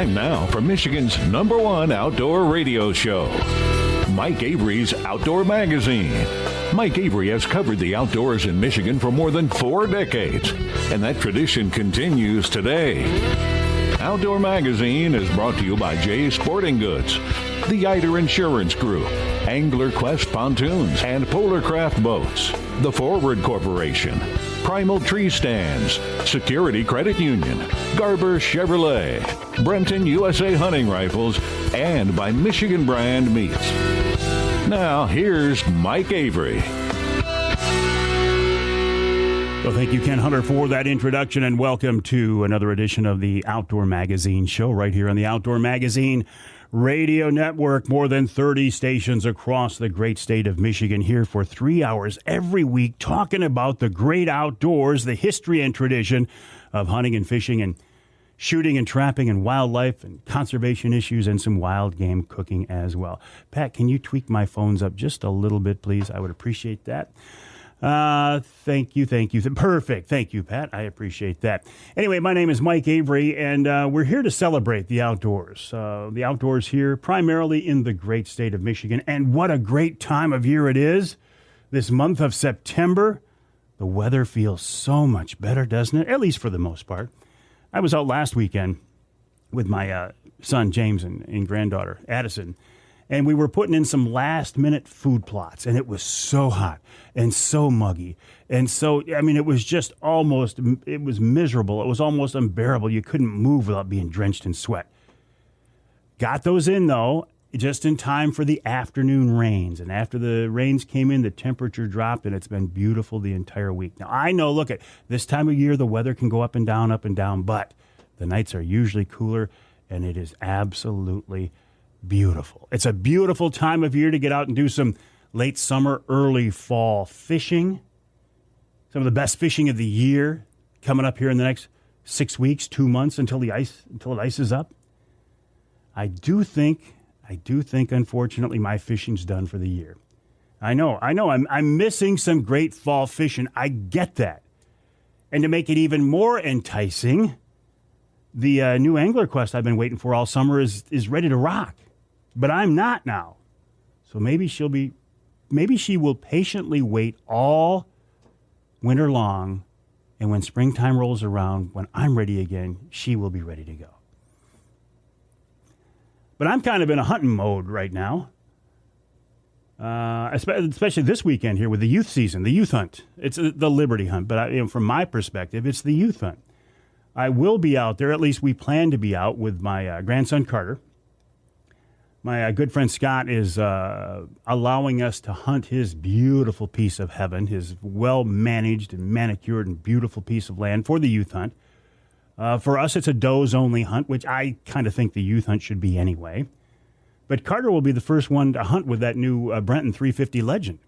Time now for Michigan's #1 outdoor radio show, Mike Avery's Outdoor Magazine. Mike Avery has covered the outdoors in Michigan for more than 4 decades, and that tradition continues today. Outdoor Magazine is brought to you by Jay's Sporting Goods, the Eider Insurance Group, Angler Quest Pontoons and Polar Craft Boats, the Forward Corporation, Primal Tree Stands, Security Credit Union, Garber Chevrolet, Brenton USA Hunting Rifles, and by Michigan Brand Meats. Now, here's Mike Avery. Well, thank you, Ken Hunter, for that introduction, and welcome to another edition of the Outdoor Magazine show right here on the Outdoor Magazine Radio Network. More than 30 stations across the great state of Michigan, here for 3 hours every week talking about the great outdoors, the history and tradition of hunting and fishing and shooting and trapping and wildlife and conservation issues and some wild game cooking as well. Pat, can you tweak my phones up just a little bit, please? I would appreciate that. Thank you. Perfect. Thank you, Pat. I appreciate that. Anyway, my name is Mike Avery, and we're here to celebrate the outdoors. The outdoors here, primarily in the great state of Michigan. And what a great time of year it is. This month of September, the weather feels so much better, doesn't it? At least for the most part. I was out last weekend with my son, James, and granddaughter, Addison. And we were putting in some last-minute food plots, and it was so hot and so muggy. And so, I mean, it was just almost, it was miserable. It was almost unbearable. You couldn't move without being drenched in sweat. Got those in, though, just in time for the afternoon rains. And after the rains came in, the temperature dropped, and it's been beautiful the entire week. Now, I know, look, at this time of year, the weather can go up and down, but the nights are usually cooler, and it is absolutely beautiful. It's a beautiful time of year to get out and do some late summer, early fall fishing. Some of the best fishing of the year coming up here in the next 6 weeks, 2 months until it ices up. I do think, unfortunately, my fishing's done for the year. I know. I'm missing some great fall fishing. I get that. And to make it even more enticing, the new Angler Quest I've been waiting for all summer is ready to rock. But I'm not now. So maybe she will patiently wait all winter long, and when springtime rolls around, when I'm ready again, she will be ready to go. But I'm kind of in a hunting mode right now, especially this weekend here with the youth season, the youth hunt. It's the Liberty hunt, but from my perspective, it's the youth hunt. I will be out there, at least we plan to be out with my grandson Carter. My good friend Scott is allowing us to hunt his beautiful piece of heaven, his well-managed and manicured and beautiful piece of land for the youth hunt. For us, it's a does-only hunt, which I kind of think the youth hunt should be anyway. But Carter will be the first one to hunt with that new Brenton 350 Legend.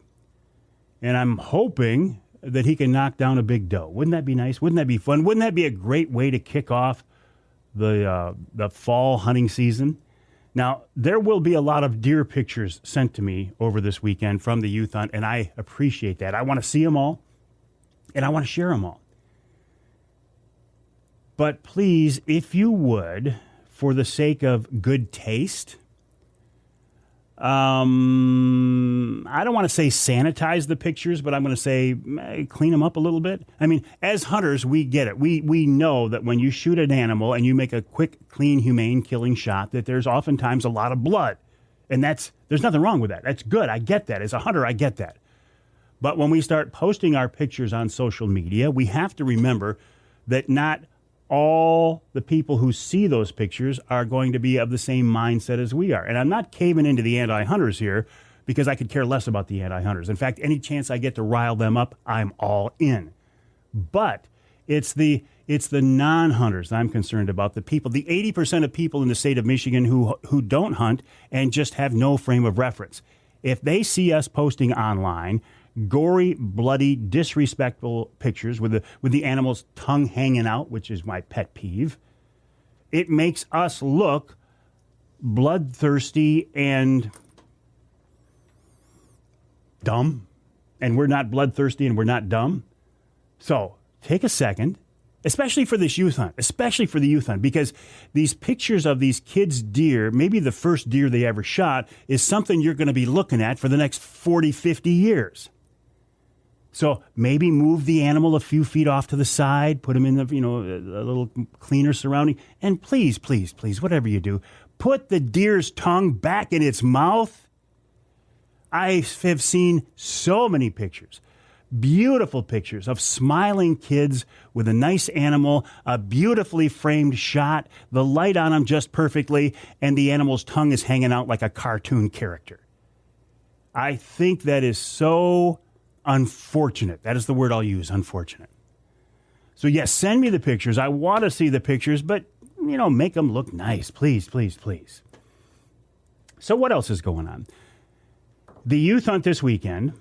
And I'm hoping that he can knock down a big doe. Wouldn't that be nice? Wouldn't that be fun? Wouldn't that be a great way to kick off the fall hunting season? Now, there will be a lot of deer pictures sent to me over this weekend from the youth hunt, and I appreciate that. I want to see them all, and I want to share them all. But please, if you would, for the sake of good taste, I don't want to say sanitize the pictures, but I'm going to say clean them up a little bit. I mean, as hunters, we get it. We know that when you shoot an animal and you make a quick, clean, humane killing shot, that there's oftentimes a lot of blood. And there's nothing wrong with that. That's good. I get that. As a hunter, I get that. But when we start posting our pictures on social media, we have to remember that not all the people who see those pictures are going to be of the same mindset as we are. And I'm not caving into the anti-hunters here because I could care less about the anti-hunters. In fact, any chance I get to rile them up, I'm all in. But it's the non-hunters I'm concerned about, the people, the 80% of people in the state of Michigan who don't hunt and just have no frame of reference. If they see us posting online gory, bloody, disrespectful pictures with the animal's tongue hanging out, which is my pet peeve, it makes us look bloodthirsty and dumb. And we're not bloodthirsty and we're not dumb. So take a second especially for this youth hunt, because these pictures of these kids' deer, maybe the first deer they ever shot, is something you're going to be looking at for the next 40, 50 years. So maybe move the animal a few feet off to the side, put him in a little cleaner surrounding, and please, please, please, whatever you do, put the deer's tongue back in its mouth. I have seen so many pictures. Beautiful pictures of smiling kids with a nice animal, a beautifully framed shot, the light on them just perfectly, and the animal's tongue is hanging out like a cartoon character. I think that is so unfortunate. That is the word I'll use, unfortunate. So yes, send me the pictures. I want to see the pictures, but, make them look nice. Please, please, please. So what else is going on? The youth hunt this weekend.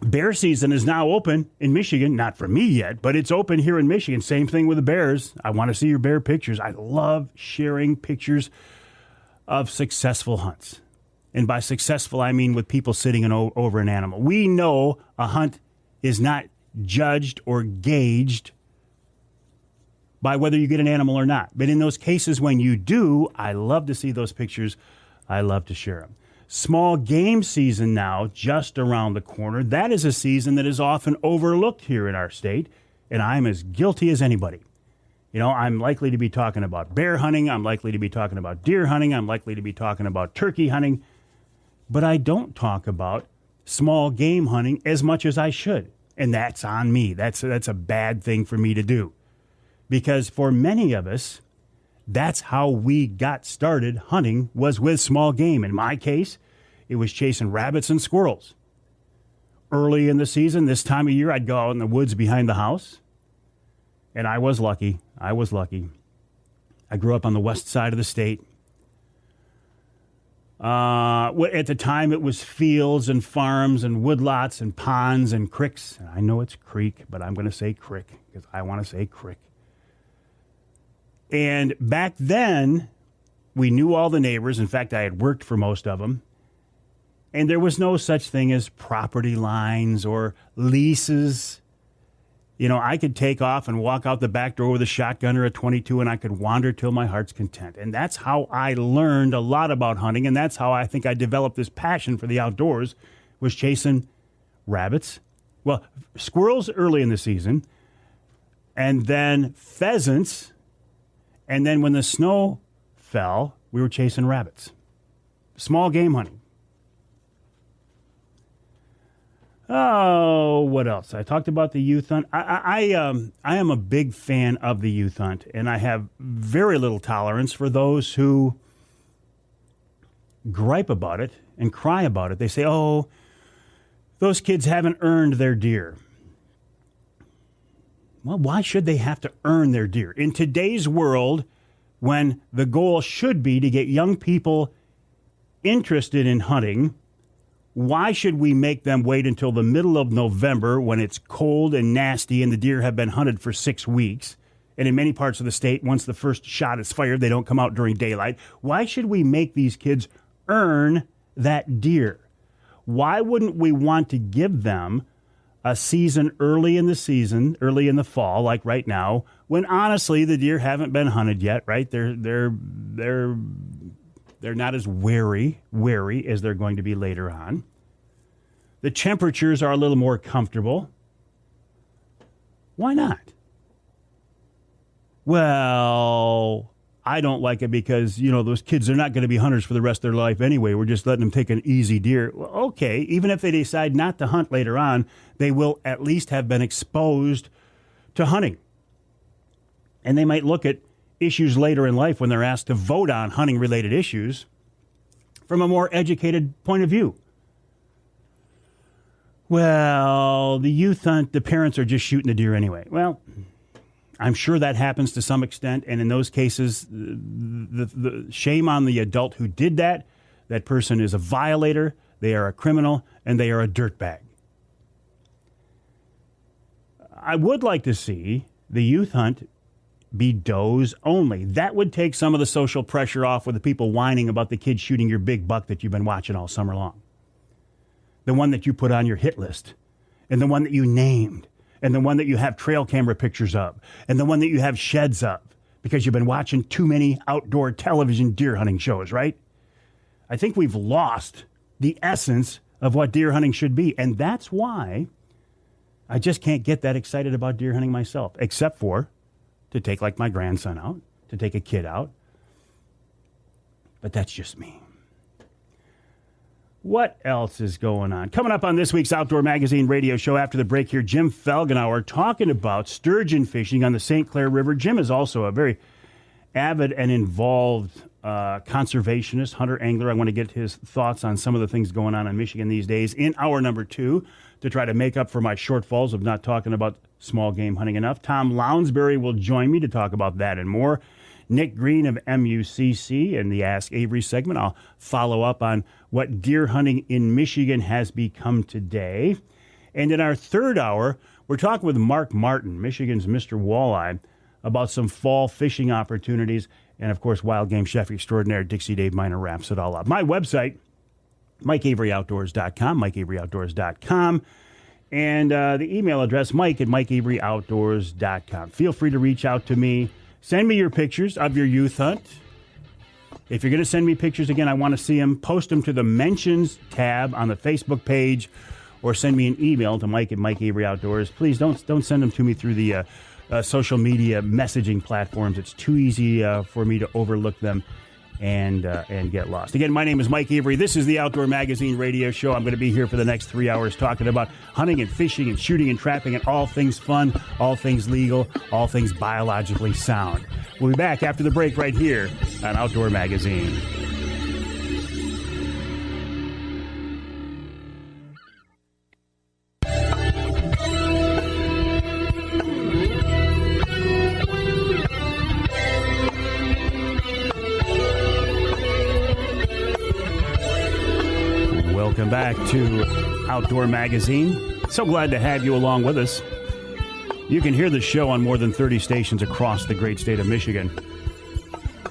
Bear season is now open in Michigan. Not for me yet, but it's open here in Michigan. Same thing with the bears. I want to see your bear pictures. I love sharing pictures of successful hunts. And by successful, I mean with people sitting over an animal. We know a hunt is not judged or gauged by whether you get an animal or not. But in those cases when you do, I love to see those pictures. I love to share them. Small game season now just around the corner. That is a season that is often overlooked here in our state, and I'm as guilty as anybody. I'm likely to be talking about bear hunting. I'm likely to be talking about deer hunting. I'm likely to be talking about turkey hunting. But I don't talk about small game hunting as much as I should, and that's on me. That's a bad thing for me to do, because for many of us, that's how we got started hunting, was with small game. In my case, it was chasing rabbits and squirrels. Early in the season, this time of year, I'd go out in the woods behind the house, and I was lucky. I grew up on the west side of the state. At the time, it was fields and farms and woodlots and ponds and creeks. I know it's creek, but I'm going to say crick because I want to say crick. And back then, we knew all the neighbors. In fact, I had worked for most of them. And there was no such thing as property lines or leases. I could take off and walk out the back door with a shotgun or a .22, and I could wander till my heart's content. And that's how I learned a lot about hunting, and that's how I think I developed this passion for the outdoors, was chasing rabbits. Well, squirrels early in the season, and then pheasants. And then when the snow fell, we were chasing rabbits. Small game hunting. Oh, what else? I talked about the youth hunt. I am a big fan of the youth hunt, and I have very little tolerance for those who gripe about it and cry about it. They say, oh, those kids haven't earned their deer. Well, why should they have to earn their deer? In today's world, when the goal should be to get young people interested in hunting, why should we make them wait until the middle of November when it's cold and nasty and the deer have been hunted for 6 weeks? And in many parts of the state, once the first shot is fired, they don't come out during daylight. Why should we make these kids earn that deer? Why wouldn't we want to give them a season early in the fall, like right now, when honestly the deer haven't been hunted yet, right? They're not as wary as they're going to be later on. The temperatures are a little more comfortable. Why not? Well, I don't like it because, those kids are not going to be hunters for the rest of their life anyway. We're just letting them take an easy deer. Well, okay, even if they decide not to hunt later on, they will at least have been exposed to hunting. And they might look at issues later in life when they're asked to vote on hunting-related issues from a more educated point of view. Well, the youth hunt, the parents are just shooting the deer anyway. Well, I'm sure that happens to some extent, and in those cases, the shame on the adult who did that. That person is a violator, they are a criminal, and they are a dirtbag. I would like to see the youth hunt be does only. That would take some of the social pressure off with the people whining about the kids shooting your big buck that you've been watching all summer long. The one that you put on your hit list, and the one that you named, and the one that you have trail camera pictures of, and the one that you have sheds of, because you've been watching too many outdoor television deer hunting shows, right? I think we've lost the essence of what deer hunting should be, and that's why I just can't get that excited about deer hunting myself, except for to take like my grandson out, to take a kid out. But that's just me. What else is going on? Coming up on this week's Outdoor Magazine radio show after the break here, Jim Felgenauer talking about sturgeon fishing on the St. Clair River. Jim is also a very avid and involved conservationist, hunter, angler. I want to get his thoughts on some of the things going on in Michigan these days in hour number 2 to try to make up for my shortfalls of not talking about small game hunting enough. Tom Lounsbury will join me to talk about that and more. Nick Greene of MUCC in the Ask Avery segment. I'll follow up on what deer hunting in Michigan has become today. And in our third hour, we're talking with Mark Martin, Michigan's Mr. Walleye, about some fall fishing opportunities. And, of course, wild game chef extraordinaire Dixie Dave Minar wraps it all up. My website, MikeAveryOutdoors.com, MikeAveryOutdoors.com. And the email address, Mike@MikeAveryOutdoors.com. Feel free to reach out to me. Send me your pictures of your youth hunt. If you're going to send me pictures, again, I want to see them. Post them to the Mentions tab on the Facebook page or send me an email to Mike@MikeAveryOutdoors. Please don't send them to me through the social media messaging platforms. It's too easy for me to overlook them and get lost. Again, my name is Mike Avery. This is the Outdoor Magazine radio show. I'm going to be here for the next 3 hours talking about hunting and fishing and shooting and trapping and all things fun, all things legal, all things biologically sound. We'll be back after the break right here on Outdoor Magazine. Welcome back to Outdoor Magazine. So glad to have you along with us. You can hear the show on more than 30 stations across the great state of Michigan,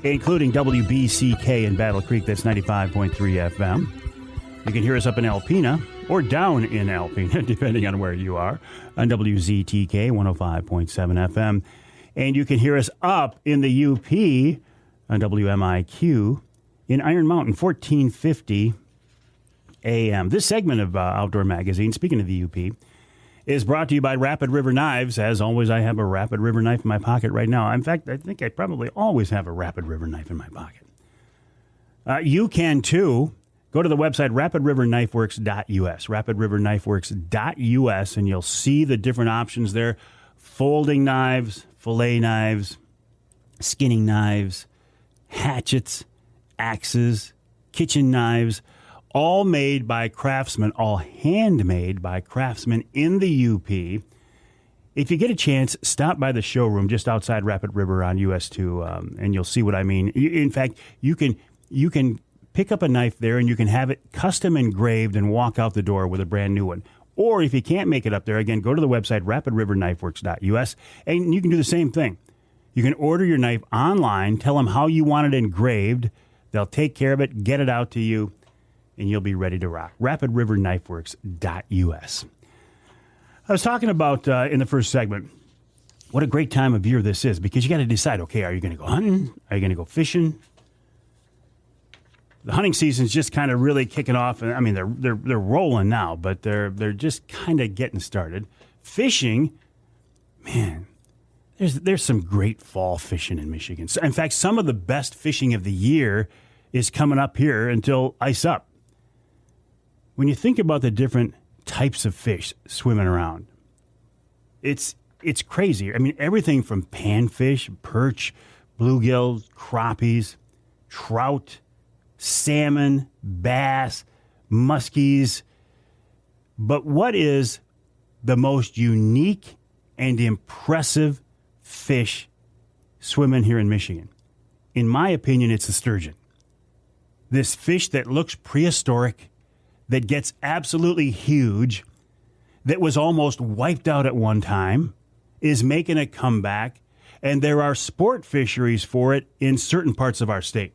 including WBCK in Battle Creek, that's 95.3 FM. You can hear us up in Alpena or down in Alpena, depending on where you are, on WZTK 105.7 FM. And you can hear us up in the UP on WMIQ in Iron Mountain, 1450 AM. This segment of Outdoor Magazine, speaking of the UP, is brought to you by Rapid River Knives. As always, I have a Rapid River knife in my pocket right now. In fact, I think I probably always have a Rapid River knife in my pocket. You can, too. Go to the website, rapidriverknifeworks.us, rapidriverknifeworks.us, and you'll see the different options there. Folding knives, fillet knives, skinning knives, hatchets, axes, kitchen knives, all made by craftsmen, all handmade by craftsmen in the UP. If you get a chance, stop by the showroom just outside Rapid River on US 2, and you'll see what I mean. In fact, you can pick up a knife there, and you can have it custom engraved and walk out the door with a brand new one. Or if you can't make it up there, again, go to the website, rapidriverknifeworks.us, and you can do the same thing. You can order your knife online, tell them how you want it engraved. They'll take care of it, get it out to you, and you'll be ready to rock. RapidRiverKnifeWorks.us. I was talking about, in the first segment, what a great time of year this is, because you got to decide, okay, are you going to go hunting? Are you going to go fishing? The hunting season's just kind of really kicking off. I mean, they're rolling now, but they're just kind of getting started. Fishing, man, there's some great fall fishing in Michigan. In fact, some of the best fishing of the year is coming up here until ice up. When you think about the different types of fish swimming around, it's crazy. I mean, everything from panfish, perch, bluegills, crappies, trout, salmon, bass, muskies. But what is the most unique and impressive fish swimming here in Michigan? In my opinion, it's the sturgeon. This fish that looks prehistoric, that gets absolutely huge, that was almost wiped out at one time, is making a comeback, and there are sport fisheries for it in certain parts of our state.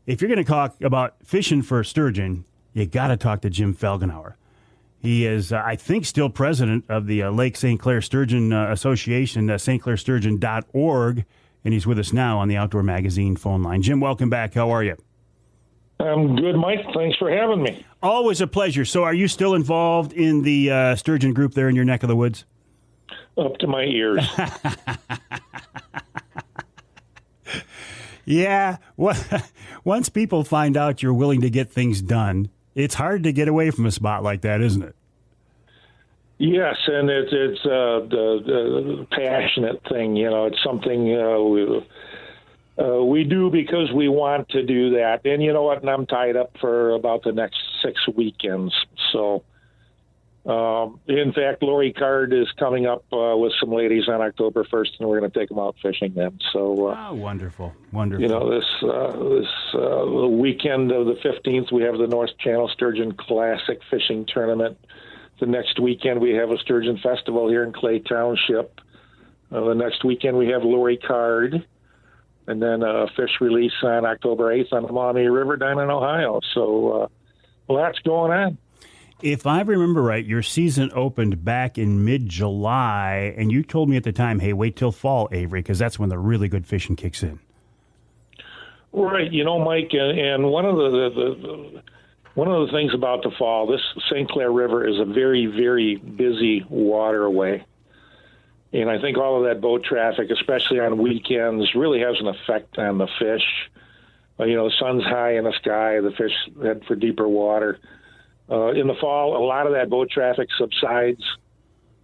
If you're going to talk about fishing for sturgeon, you got to talk to Jim Felgenauer. He is, I think, still president of the Lake St. Clair Sturgeon Association, stclairsturgeon.org, and he's with us now on the Outdoor Magazine phone line. Jim, welcome back. How are you? I'm good, Mike. Thanks for having me. Always a pleasure. So are you still involved in the sturgeon group there in your neck of the woods? Up to my ears. Yeah. Once people find out you're willing to get things done, it's hard to get away from a spot like that, isn't it? Yes, and it's the passionate thing. It's something we do because we want to do that. And you know what? And I'm tied up for about the next 6 weekends. So, in fact, Lori Card is coming up with some ladies on October 1st, and we're going to take them out fishing then. So, wonderful, wonderful. This weekend of the 15th, we have the North Channel Sturgeon Classic Fishing Tournament. The next weekend, we have a Sturgeon Festival here in Clay Township. The next weekend, we have Lori Card. And then a fish release on October 8th on the Maumee River down in Ohio. So lots going on. If I remember right, your season opened back in mid-July, and you told me at the time, hey, wait till fall, Avery, because that's when the really good fishing kicks in. Right. Mike, and one of the things about the fall, this St. Clair River is a very, very busy waterway. And I think all of that boat traffic, especially on weekends, really has an effect on the fish. The sun's high in the sky, the fish head for deeper water. In the fall, a lot of that boat traffic subsides.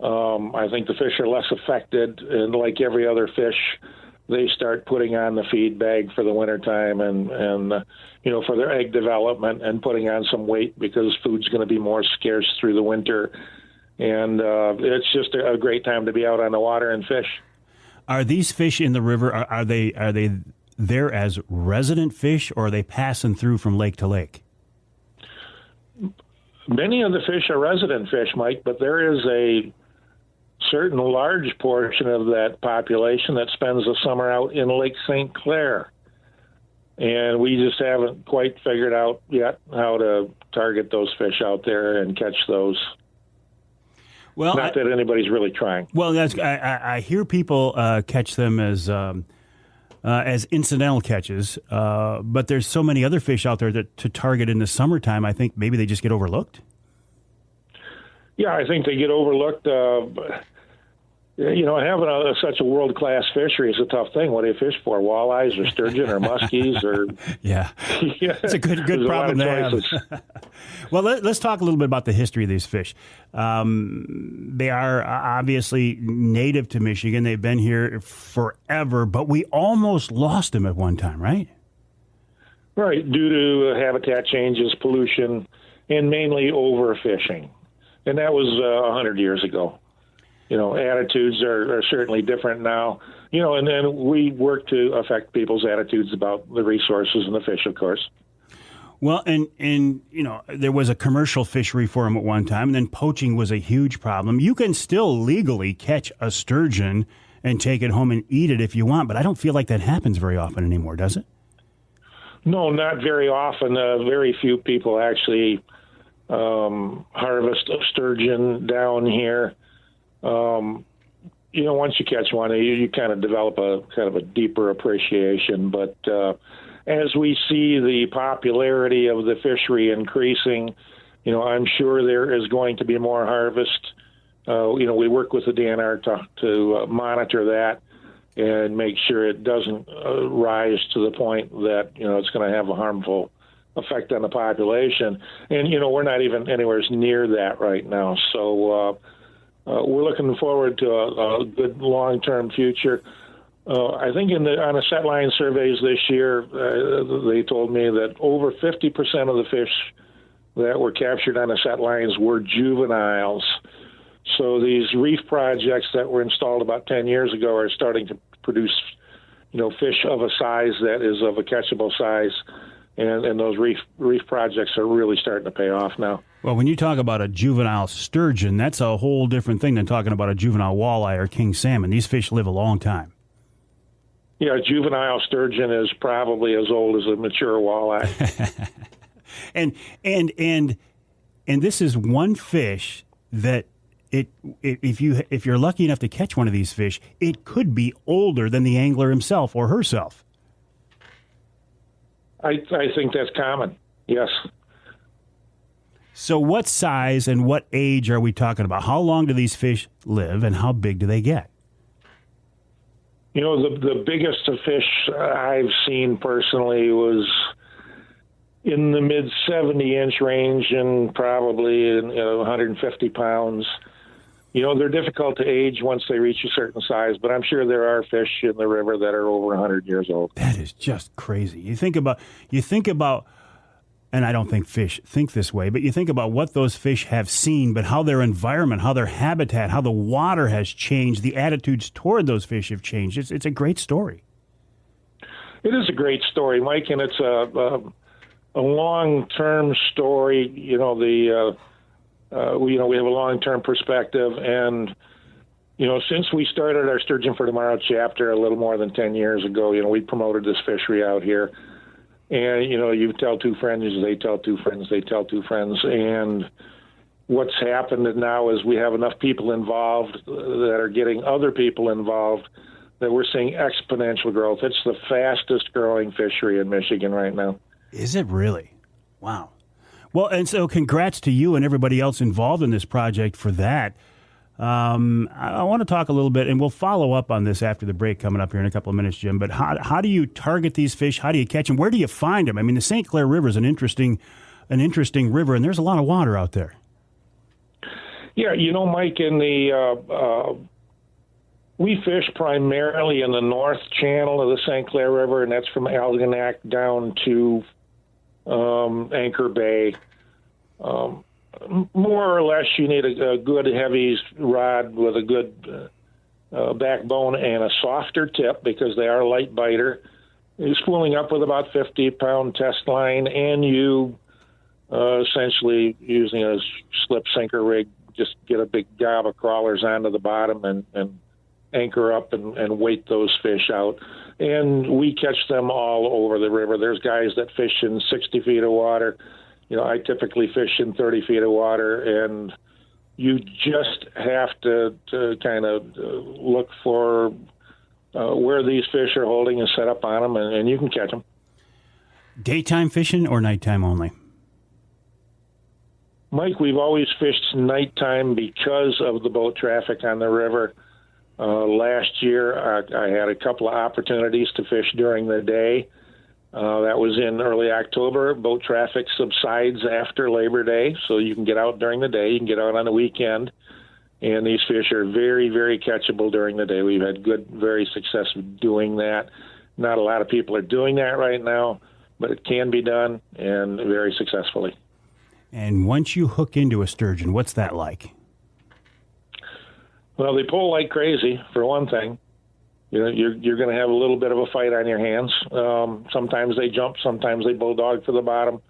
I think the fish are less affected, and like every other fish, they start putting on the feed bag for the wintertime and for their egg development and putting on some weight because food's going to be more scarce through the winter. And it's just a great time to be out on the water and fish. Are these fish in the river, are they there as resident fish, or are they passing through from lake to lake? Many of the fish are resident fish, Mike, but there is a certain large portion of that population that spends the summer out in Lake St. Clair. And we just haven't quite figured out yet how to target those fish out there and catch those. Well, not that anybody's really trying. Well, I hear people catch them as incidental catches, but there's so many other fish out there that to target in the summertime. I think maybe they just get overlooked. Yeah, I think they get overlooked. Having such a world-class fishery is a tough thing. What do you fish for? Walleyes or sturgeon or muskies or? Yeah, it's a good problem to have. Well, let's talk a little bit about the history of these fish. They are obviously native to Michigan. They've been here forever, but we almost lost them at one time, right? Right, due to habitat changes, pollution, and mainly overfishing. And that was 100 years ago. Attitudes are certainly different now, and then we work to affect people's attitudes about the resources and the fish, of course. Well, and there was a commercial fishery for them at one time, and then poaching was a huge problem. You can still legally catch a sturgeon and take it home and eat it if you want, but I don't feel like that happens very often anymore, does it? No, not very often. Very few people actually harvest a sturgeon down here. Once you catch one, you kind of develop a deeper appreciation. But as we see the popularity of the fishery increasing, I'm sure there is going to be more harvest. We work with the DNR to monitor that and make sure it doesn't rise to the point that, it's going to have a harmful effect on the population. And, we're not even anywhere near that right now. So, we're looking forward to a good long-term future. I think on the set line surveys this year, they told me that over 50% of the fish that were captured on the set lines were juveniles. So these reef projects that were installed about 10 years ago are starting to produce, fish of a size that is of a catchable size. And those reef projects are really starting to pay off now. Well, when you talk about a juvenile sturgeon, that's a whole different thing than talking about a juvenile walleye or king salmon. These fish live a long time. Yeah, a juvenile sturgeon is probably as old as a mature walleye. and And this is one fish that if you're lucky enough to catch one of these fish, it could be older than the angler himself or herself. I think that's common, yes. So what size and what age are we talking about? How long do these fish live, and how big do they get? You know, the biggest of fish I've seen personally was in the mid 70-inch range and probably 150 pounds. You know, they're difficult to age once they reach a certain size, but I'm sure there are fish in the river that are over 100 years old. That is just crazy. You think about, and I don't think fish think this way, but you think about what those fish have seen, but how their environment, how their habitat, how the water has changed, the attitudes toward those fish have changed. It's a great story. It is a great story, Mike, and it's a long-term story. You know, we have a long-term perspective, and since we started our Sturgeon for Tomorrow chapter a little more than 10 years ago, we promoted this fishery out here. And, you tell two friends, they tell two friends, they tell two friends. And what's happened now is we have enough people involved that are getting other people involved that we're seeing exponential growth. It's the fastest growing fishery in Michigan right now. Is it really? Wow. Well, and so congrats to you and everybody else involved in this project for that. I want to talk a little bit, and we'll follow up on this after the break coming up here in a couple of minutes, Jim. But how do you target these fish? How do you catch them? Where do you find them? I mean, the St. Clair River is an interesting river, and there's a lot of water out there. Yeah, Mike, we fish primarily in the north channel of the St. Clair River, and that's from Algonac down to Anchor Bay. More or less, you need a good heavy rod with a good backbone and a softer tip because they are a light biter. You're spooling up with about 50-pound test line, and you essentially using a slip sinker rig, just get a big gob of crawlers onto the bottom and anchor up and weight those fish out. And we catch them all over the river. There's guys that fish in 60 feet of water. I typically fish in 30 feet of water, and you just have to kind of look for where these fish are holding and set up on them, and you can catch them. Daytime fishing or nighttime only? Mike, we've always fished nighttime because of the boat traffic on the river. Last year, I had a couple of opportunities to fish during the day. That was in early October. Boat traffic subsides after Labor Day, so you can get out during the day. You can get out on the weekend, and these fish are very, very catchable during the day. We've had very success doing that. Not a lot of people are doing that right now, but it can be done, and very successfully. And once you hook into a sturgeon, what's that like? Well, they pull like crazy, for one thing. You're going to have a little bit of a fight on your hands. Sometimes they jump, sometimes they bulldog for the bottom.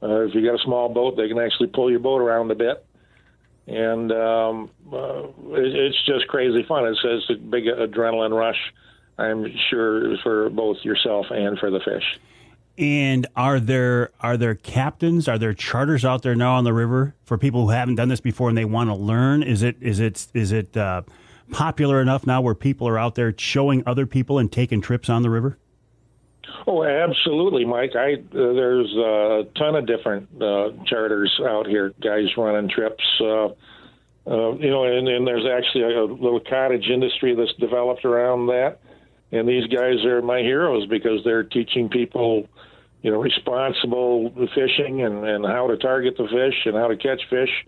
If you got a small boat, they can actually pull your boat around a bit. And it's just crazy fun. It's a big adrenaline rush, I'm sure, for both yourself and for the fish. And are there captains? Are there charters out there now on the river for people who haven't done this before and they want to learn? Is it popular enough now where people are out there showing other people and taking trips on the river? Oh, absolutely, Mike. There's a ton of different charters out here, guys running trips. And there's actually a little cottage industry that's developed around that. And these guys are my heroes because they're teaching people, responsible fishing and how to target the fish and how to catch fish.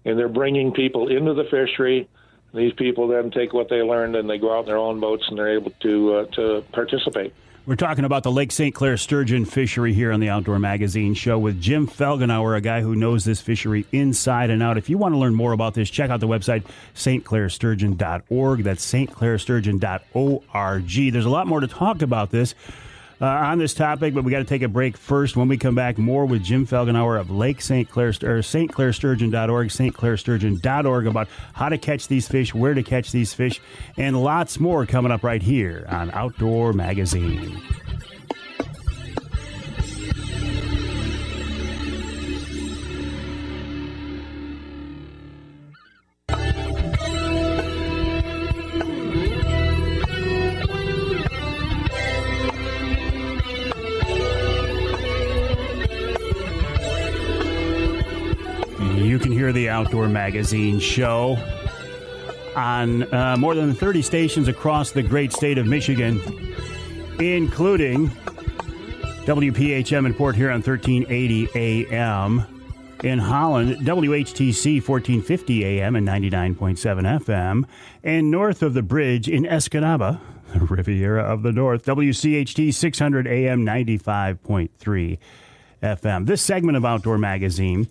And they're bringing people into the fishery. These people then take what they learned and they go out in their own boats and they're able to participate. We're talking about the Lake St. Clair Sturgeon fishery here on the Outdoor Magazine show with Jim Felgenauer, a guy who knows this fishery inside and out. If you want to learn more about this, check out the website, stclairsturgeon.org. That's stclairsturgeon.org. There's a lot more to talk about this on this topic, but we got to take a break first. When we come back, more with Jim Felgenauer of Lake St. Clair, or stclairsturgeon.org, stclairsturgeon.org, about how to catch these fish, where to catch these fish, and lots more coming up right here on Outdoor Magazine. You can hear the Outdoor Magazine show on more than 30 stations across the great state of Michigan, including WPHM in Port Huron, 1380 AM. In Holland, WHTC, 1450 AM and 99.7 FM. And north of the bridge in Escanaba, the Riviera of the North, WCHT, 600 AM, 95.3 FM. This segment of Outdoor Magazine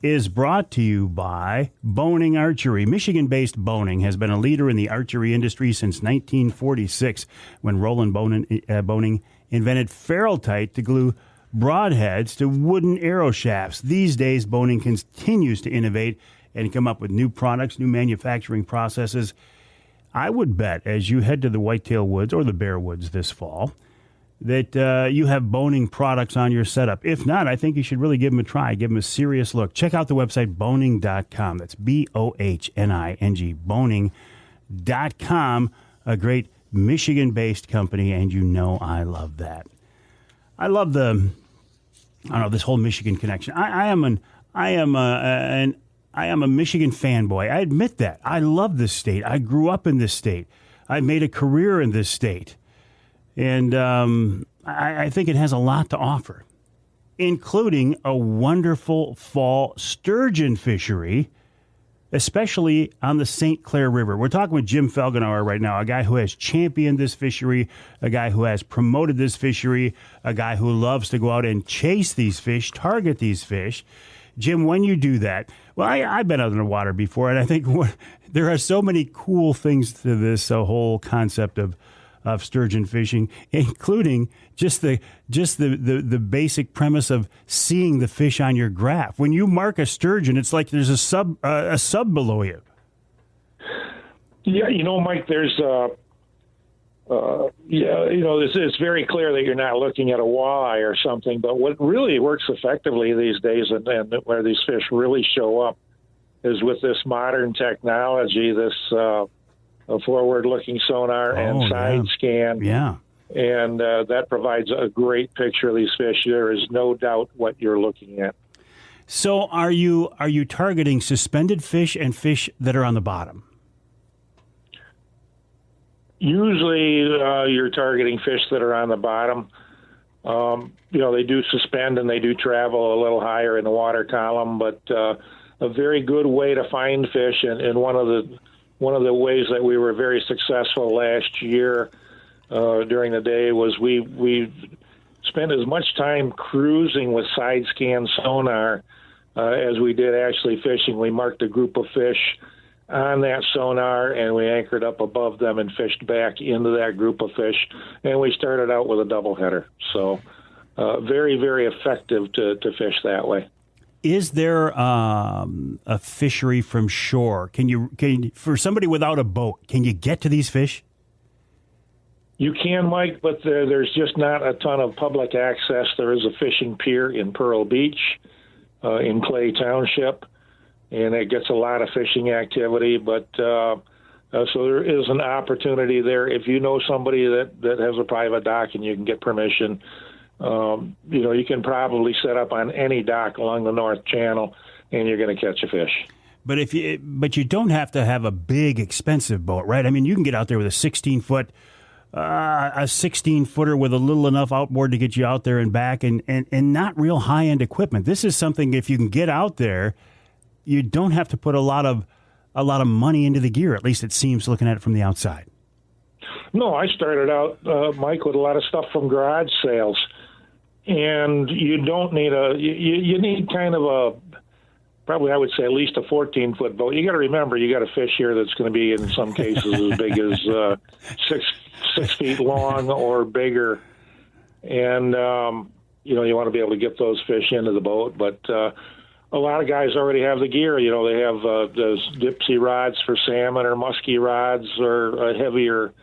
is brought to you by Boning Archery. Michigan-based Boning has been a leader in the archery industry since 1946, when Roland Boning invented Ferrule-Tite to glue broadheads to wooden arrow shafts. These days, Boning continues to innovate and come up with new products, new manufacturing processes. I would bet, as you head to the Whitetail Woods or the Bear Woods this fall, that you have Boning products on your setup. If not, I think you should really give them a try. Give them a serious look. Check out the website, boning.com. That's B-O-H-N-I-N-G, boning.com, a great Michigan-based company, and you know I love that. I love this whole Michigan connection. I am a Michigan fanboy. I admit that. I love this state. I grew up in this state. I made a career in this state. And I think it has a lot to offer, including a wonderful fall sturgeon fishery, especially on the St. Clair River. We're talking with Jim Felgenauer right now, a guy who has championed this fishery, a guy who has promoted this fishery, a guy who loves to go out and chase these fish, target these fish. Jim, when you do that, well, I've been out in the water before, and I think there are so many cool things to this whole concept of sturgeon fishing, including just the basic premise of seeing the fish on your graph. When you mark a sturgeon, it's like there's a sub below you. Yeah, Mike, there's it's very clear that you're not looking at a walleye or something, but what really works effectively these days and where these fish really show up is with this modern technology, this a forward-looking sonar and side scan. Yeah. And that provides a great picture of these fish. There is no doubt what you're looking at. So are you targeting suspended fish and fish that are on the bottom? Usually you're targeting fish that are on the bottom. They do suspend and they do travel a little higher in the water column, but a very good way to find fish, and one of the ways that we were very successful last year during the day was we spent as much time cruising with side scan sonar as we did actually fishing. We marked a group of fish on that sonar, and we anchored up above them and fished back into that group of fish, and we started out with a doubleheader. So very, very effective to fish that way. Is there a fishery from shore? Can you, for somebody without a boat, can you get to these fish? You can, Mike, but there's just not a ton of public access. There is a fishing pier in Pearl Beach in Clay Township, and it gets a lot of fishing activity. But so there is an opportunity there. If you know somebody that has a private dock and you can get permission, you can probably set up on any dock along the North Channel, and you're going to catch a fish. But you don't have to have a big, expensive boat, right? I mean, you can get out there with a 16-footer with a little enough outboard to get you out there and back, and not real high-end equipment. This is something, if you can get out there, you don't have to put a lot of money into the gear. At least it seems, looking at it from the outside. No, I started out, Mike, with a lot of stuff from garage sales. And you don't need you need kind of probably I would say at least a 14-foot boat. You got to remember, you got a fish here that's going to be in some cases as big as 6 feet long or bigger. And, you want to be able to get those fish into the boat. But a lot of guys already have the gear. They have those Dipsy rods for salmon or muskie rods or a heavier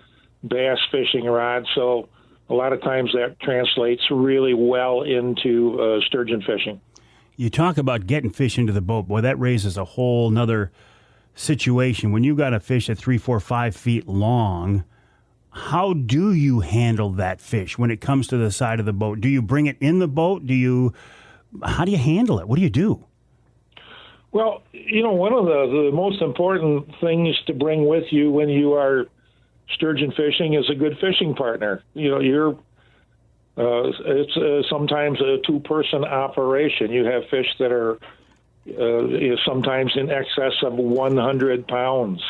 bass fishing rod. So a lot of times that translates really well into sturgeon fishing. You talk about getting fish into the boat. Boy, that raises a whole nother situation. When you got a fish at 3, 4, 5 feet long, how do you handle that fish when it comes to the side of the boat? Do you bring it in the boat? How do you handle it? What do you do? Well, one of the most important things to bring with you when you are sturgeon fishing is a good fishing partner. It's sometimes a two-person operation. You have fish that are sometimes in excess of 100 pounds.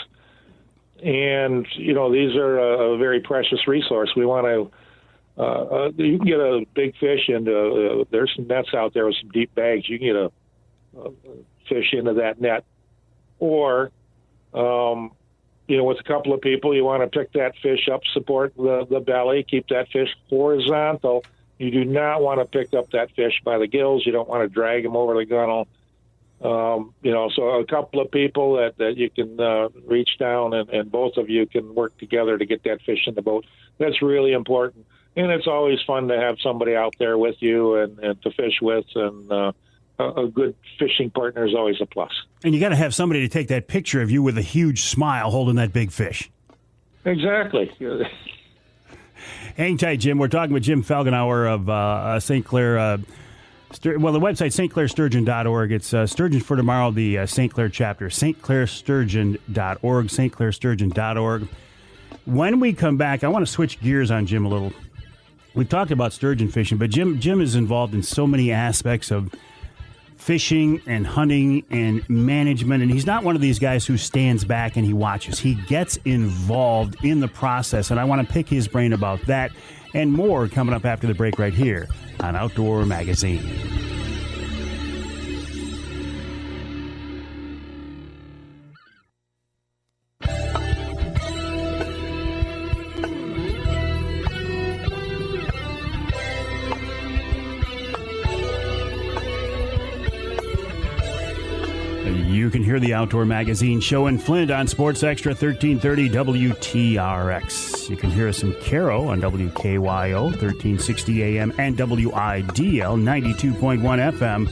And, these are a very precious resource. We want to, you can get a big fish, and there's some nets out there with some deep bags. You can get a fish into that net. Or, with a couple of people, you want to pick that fish up, support the belly, keep that fish horizontal. You do not want to pick up that fish by the gills. You don't want to drag him over the gunnel. So a couple of people that you can reach down and both of you can work together to get that fish in the boat. That's really important. And it's always fun to have somebody out there with you and to fish with, and a good fishing partner is always a plus. And you got to have somebody to take that picture of you with a huge smile holding that big fish. Exactly. Hang tight, Jim. We're talking with Jim Felgenauer of St. Clair. The website, stclairsturgeon.org. It's Sturgeon for Tomorrow, the St. Clair chapter, stclairsturgeon.org, stclairsturgeon.org. When we come back, I want to switch gears on Jim a little. We've talked about sturgeon fishing, but Jim is involved in so many aspects of fishing and hunting and management, and he's not one of these guys who stands back and he watches. He gets involved in the process, and I want to pick his brain about that and more coming up after the break right here on Outdoor Magazine. You can hear the Outdoor Magazine show in Flint on Sports Extra 1330 WTRX. You can hear us in Caro on WKYO 1360 AM and WIDL 92.1 FM.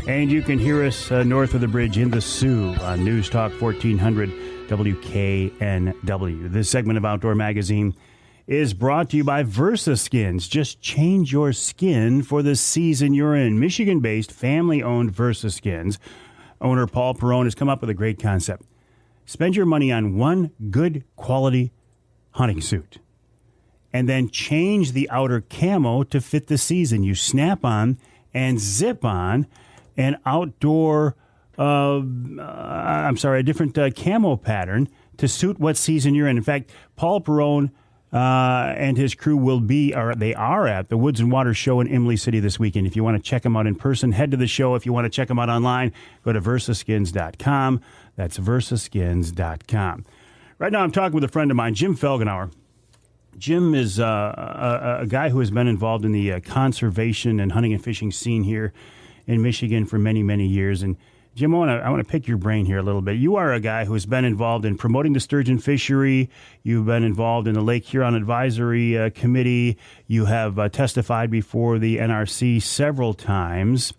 And you can hear us north of the bridge in the Sioux on News Talk 1400 WKNW. This segment of Outdoor Magazine is brought to you by VersaSkins. Just change your skin for the season you're in. Michigan-based, family-owned VersaSkins. Owner Paul Perrone has come up with a great concept. Spend your money on one good quality hunting suit and then change the outer camo to fit the season. You snap on and zip on an outdoor, a different camo pattern to suit what season you're in. In fact, Paul Perrone and his crew they are at the Woods and Water Show in Imlay City this weekend. If you want to check them out in person, head to the show. If you want to check them out online, go to versaskins.com. That's versaskins.com. Right now I'm talking with a friend of mine, Jim Felgenauer. Jim is a guy who has been involved in the conservation and hunting and fishing scene here in Michigan for many, many years. And Jim, I want to pick your brain here a little bit. You are a guy who has been involved in promoting the sturgeon fishery. You've been involved in the Lake Huron Advisory Committee. You have testified before the NRC several times.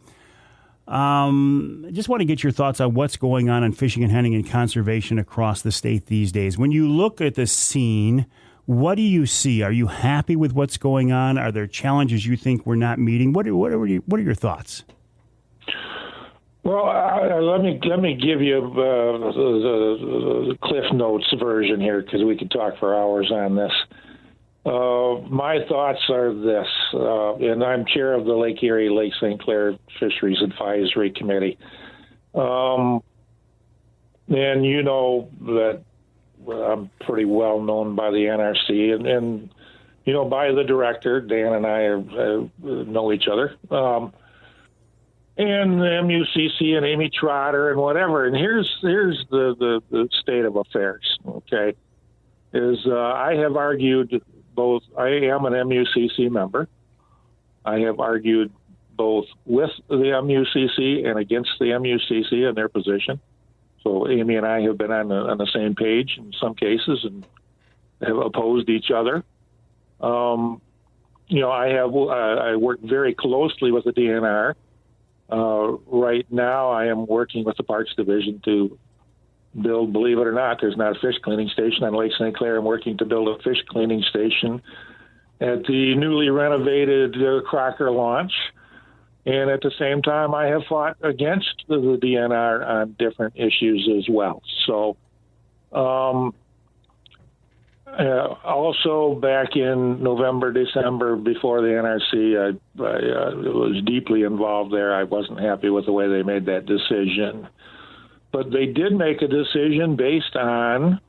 Just want to get your thoughts on what's going on in fishing and hunting and conservation across the state these days. When you look at the scene, what do you see? Are you happy with what's going on? Are there challenges you think we're not meeting? What are your thoughts? Well, let me give you the Cliff Notes version here, because we could talk for hours on this. My thoughts are this, and I'm chair of the Lake Erie, Lake St. Clair Fisheries Advisory Committee. And you know that I'm pretty well known by the NRC and by the director. Dan and I know each other. And the MUCC and Amy Trotter and whatever. And here's the state of affairs, okay, is I have argued both. I am an MUCC member. I have argued both with the MUCC and against the MUCC and their position. So Amy and I have been on the same page in some cases and have opposed each other. I work very closely with the DNR. Right now, I am working with the Parks Division to build, believe it or not, there's not a fish cleaning station on Lake St. Clair. I'm working to build a fish cleaning station at the newly renovated Crocker launch. And at the same time, I have fought against the DNR on different issues as well. So also back in November, December, before the NRC, I was deeply involved there. I wasn't happy with the way they made that decision. But they did make a decision based on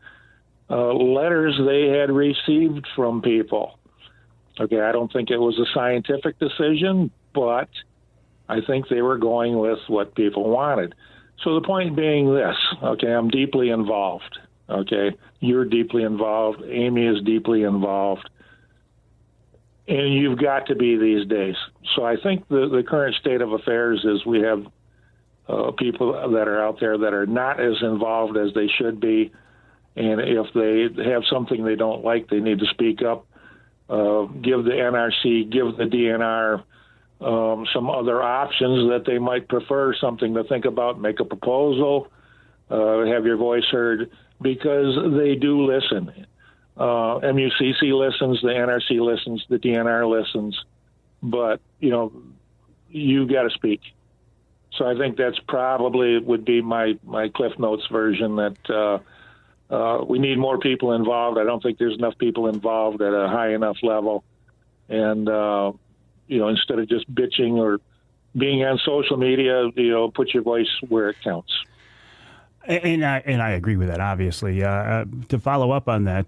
letters they had received from people. Okay, I don't think it was a scientific decision, but I think they were going with what people wanted. So the point being this, okay, I'm deeply involved. Okay, you're deeply involved. Amy is deeply involved. And you've got to be these days. So I think the current state of affairs is we have people that are out there that are not as involved as they should be. And if they have something they don't like, they need to speak up, give the NRC, give the DNR some other options that they might prefer, something to think about, make a proposal, have your voice heard, because they do listen. MUCC listens, the NRC listens, the DNR listens, but, you got to speak. So I think that's probably would be my Cliff Notes version, that we need more people involved. I don't think there's enough people involved at a high enough level. And, instead of just bitching or being on social media, put your voice where it counts. And I agree with that, obviously. To follow up on that,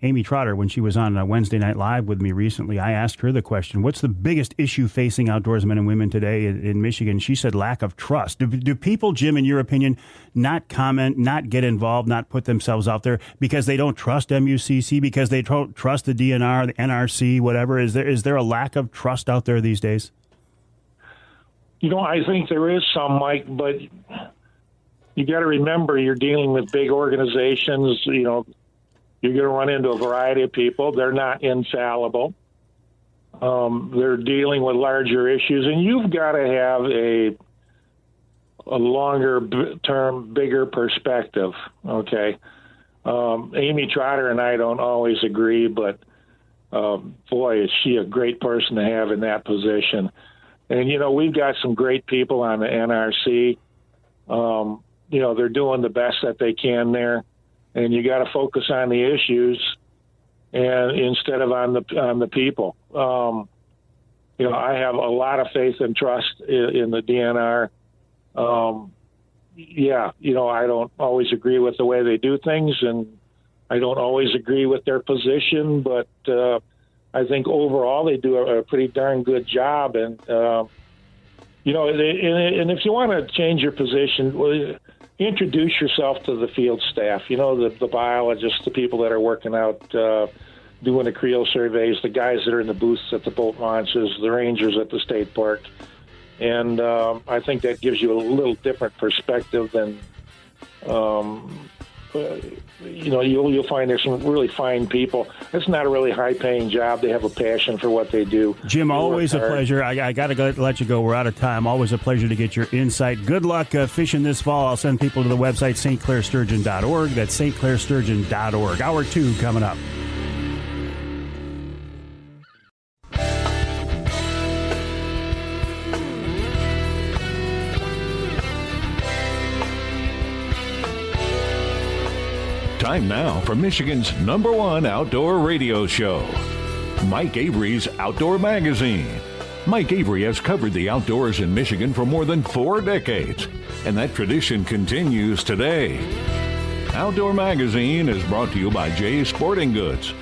Amy Trotter, when she was on Wednesday Night Live with me recently, I asked her the question, what's the biggest issue facing outdoorsmen and women today in Michigan? She said lack of trust. Do people, Jim, in your opinion, not comment, not get involved, not put themselves out there because they don't trust MUCC, because they don't trust the DNR, the NRC, whatever? Is there a lack of trust out there these days? I think there is some, Mike, but you got to remember you're dealing with big organizations. You're going to run into a variety of people. They're not infallible. They're dealing with larger issues, and you've got to have a longer term, bigger perspective. Okay. Amy Trotter and I don't always agree, but boy, is she a great person to have in that position. And, we've got some great people on the NRC. They're doing the best that they can there, and you got to focus on the issues and instead of on the people. I have a lot of faith and trust in the DNR. I don't always agree with the way they do things, and I don't always agree with their position, but I think overall they do a pretty darn good job. And and if you want to change your position, introduce yourself to the field staff, the biologists, the people that are working out, doing the creel surveys, the guys that are in the booths at the boat launches, the rangers at the state park. And I think that gives you a little different perspective than, you'll find there's some really fine people. It's not a really high-paying job. They have a passion for what they do. Jim, always a pleasure. I got to let you go. We're out of time. Always a pleasure to get your insight. Good luck fishing this fall. I'll send people to the website, stclairsturgeon.org. That's stclairsturgeon.org. Hour 2 coming up. Time now for Michigan's #1 outdoor radio show, Mike Avery's Outdoor Magazine. Mike Avery has covered the outdoors in Michigan for more than 4 decades, and that tradition continues today. Outdoor Magazine is brought to you by Jay's Sporting Goods,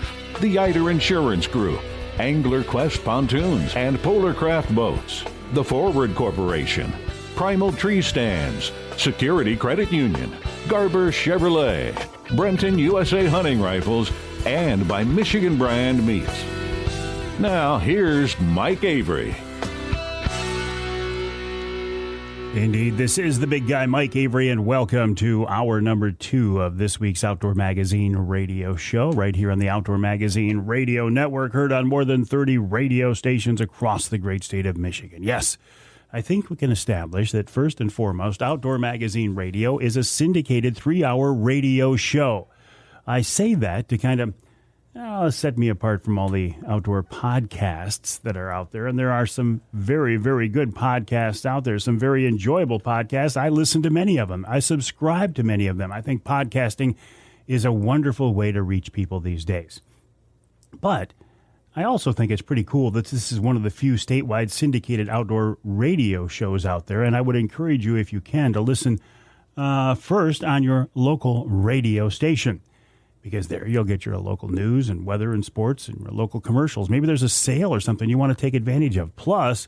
the Eider Insurance Group, Angler Quest Pontoons and Polar Craft Boats, the Forward Corporation, Primal Tree Stands, Security Credit Union, Garber Chevrolet, Brenton USA Hunting Rifles, and by Michigan Brand Meats. Now, here's Mike Avery. Indeed, this is the big guy, Mike Avery, and welcome to hour number 2 of this week's Outdoor Magazine radio show, right here on the Outdoor Magazine Radio Network, heard on more than 30 radio stations across the great state of Michigan. Yes, I think we can establish that first and foremost, Outdoor Magazine Radio is a syndicated 3-hour radio show. I say that to kind of set me apart from all the outdoor podcasts that are out there. And there are some very, very good podcasts out there, some very enjoyable podcasts. I listen to many of them. I subscribe to many of them. I think podcasting is a wonderful way to reach people these days. But I also think it's pretty cool that this is one of the few statewide syndicated outdoor radio shows out there. And I would encourage you, if you can, to listen first on your local radio station, because there you'll get your local news and weather and sports and your local commercials. Maybe there's a sale or something you want to take advantage of. Plus,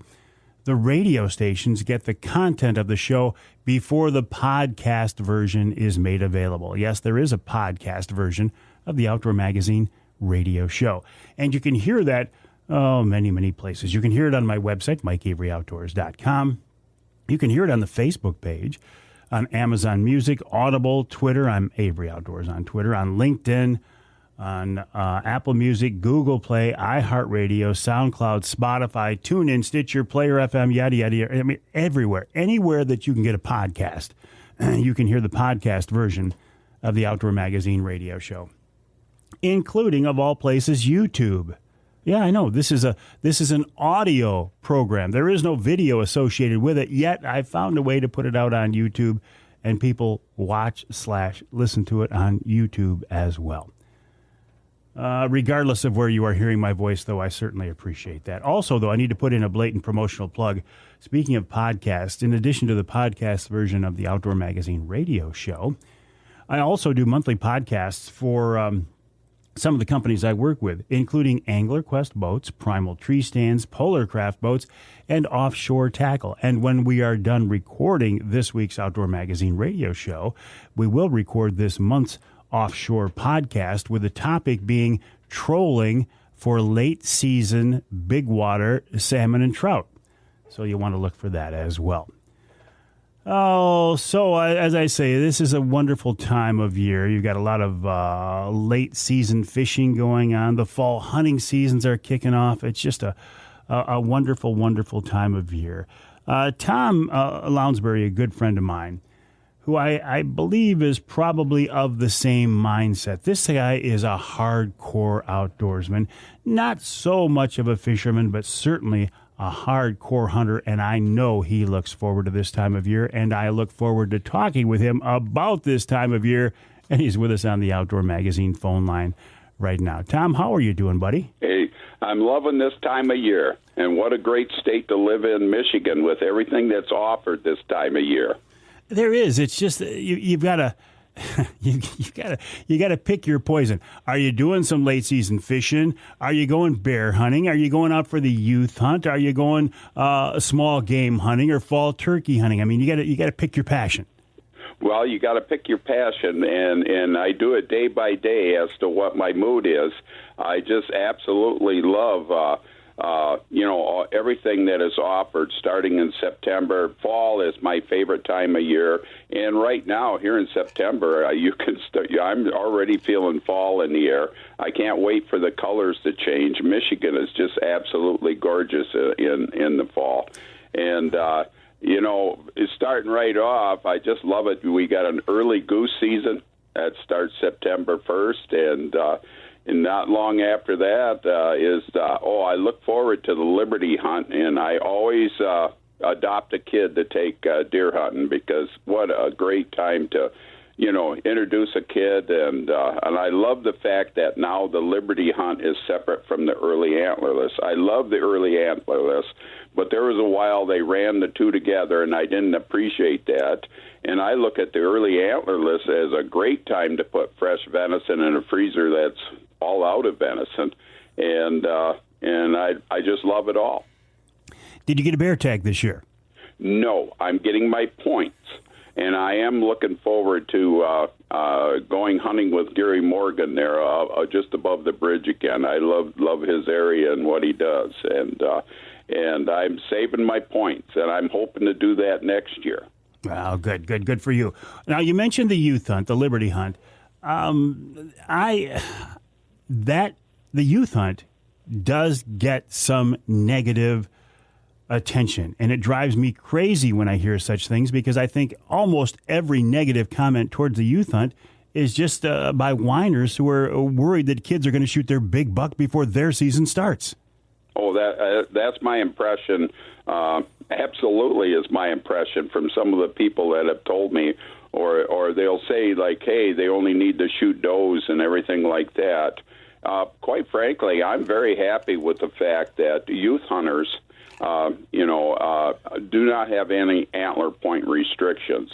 the radio stations get the content of the show before the podcast version is made available. Yes, there is a podcast version of the Outdoor Magazine radio show. And you can hear that many, many places. You can hear it on my website, MikeAveryOutdoors.com. You can hear it on the Facebook page, on Amazon Music, Audible, Twitter. I'm Avery Outdoors on Twitter, on LinkedIn, on Apple Music, Google Play, iHeartRadio, SoundCloud, Spotify, TuneIn, Stitcher, Player FM, yada, yada, yada. I mean, everywhere. Anywhere that you can get a podcast, you can hear the podcast version of the Outdoor Magazine radio show, including, of all places, YouTube. Yeah, I know. This is an audio program. There is no video associated with it, yet I found a way to put it out on YouTube, and people watch/listen to it on YouTube as well. Regardless of where you are hearing my voice, though, I certainly appreciate that. Also, though, I need to put in a blatant promotional plug. Speaking of podcasts, in addition to the podcast version of the Outdoor Magazine radio show, I also do monthly podcasts for some of the companies I work with, including Angler Quest Boats, Primal Tree Stands, Polar Craft Boats, and Offshore Tackle. And when we are done recording this week's Outdoor Magazine radio show, we will record this month's offshore podcast, with the topic being trolling for late season big water salmon and trout. So you want to look for that as well. Oh, so as I say, this is a wonderful time of year. You've got a lot of late season fishing going on. The fall hunting seasons are kicking off. It's just a wonderful, wonderful time of year. Tom Lounsbury, a good friend of mine, who I believe is probably of the same mindset. This guy is a hardcore outdoorsman, not so much of a fisherman, but certainly a hardcore hunter, and I know he looks forward to this time of year, and I look forward to talking with him about this time of year, and he's with us on the Outdoor Magazine phone line right now. Tom, how are you doing, buddy? Hey, I'm loving this time of year, and what a great state to live in, Michigan, with everything that's offered this time of year. There is. It's just you've got to you got to pick your poison. Are you doing some late season fishing? Are you going bear hunting? Are you going out for the youth hunt? Are you going small game hunting or fall turkey hunting? I mean, you got to pick your passion. Well, you got to pick your passion, and I do it day by day as to what my mood is. I just absolutely love everything that is offered starting in September. Fall is my favorite time of year, and right now here in September, you can start. I'm already feeling fall in the air. I can't wait for the colors to change. Michigan is just absolutely gorgeous in the fall, and it's starting right off. I just love it. We got an early goose season that starts September 1st, and not long after that I look forward to the Liberty hunt, and I always adopt a kid to take deer hunting, because what a great time to, introduce a kid, and I love the fact that now the Liberty hunt is separate from the early antlerless. I love the early antlerless, but there was a while they ran the two together, and I didn't appreciate that. And I look at the early antlerless as a great time to put fresh venison in a freezer that's all out of venison, and I just love it all. Did you get a bear tag this year? No, I'm getting my points, and I am looking forward to going hunting with Gary Morgan there, just above the bridge again. I love his area and what he does, and I'm saving my points, and I'm hoping to do that next year. Wow, good for you. Now, you mentioned the youth hunt, the Liberty hunt. The youth hunt does get some negative attention, and it drives me crazy when I hear such things, because I think almost every negative comment towards the youth hunt is just by whiners who are worried that kids are going to shoot their big buck before their season starts. Oh, that's my impression. Absolutely is my impression from some of the people that have told me, or they'll say, like, hey, they only need to shoot does and everything like that. Quite frankly, I'm very happy with the fact that youth hunters, do not have any antler point restrictions.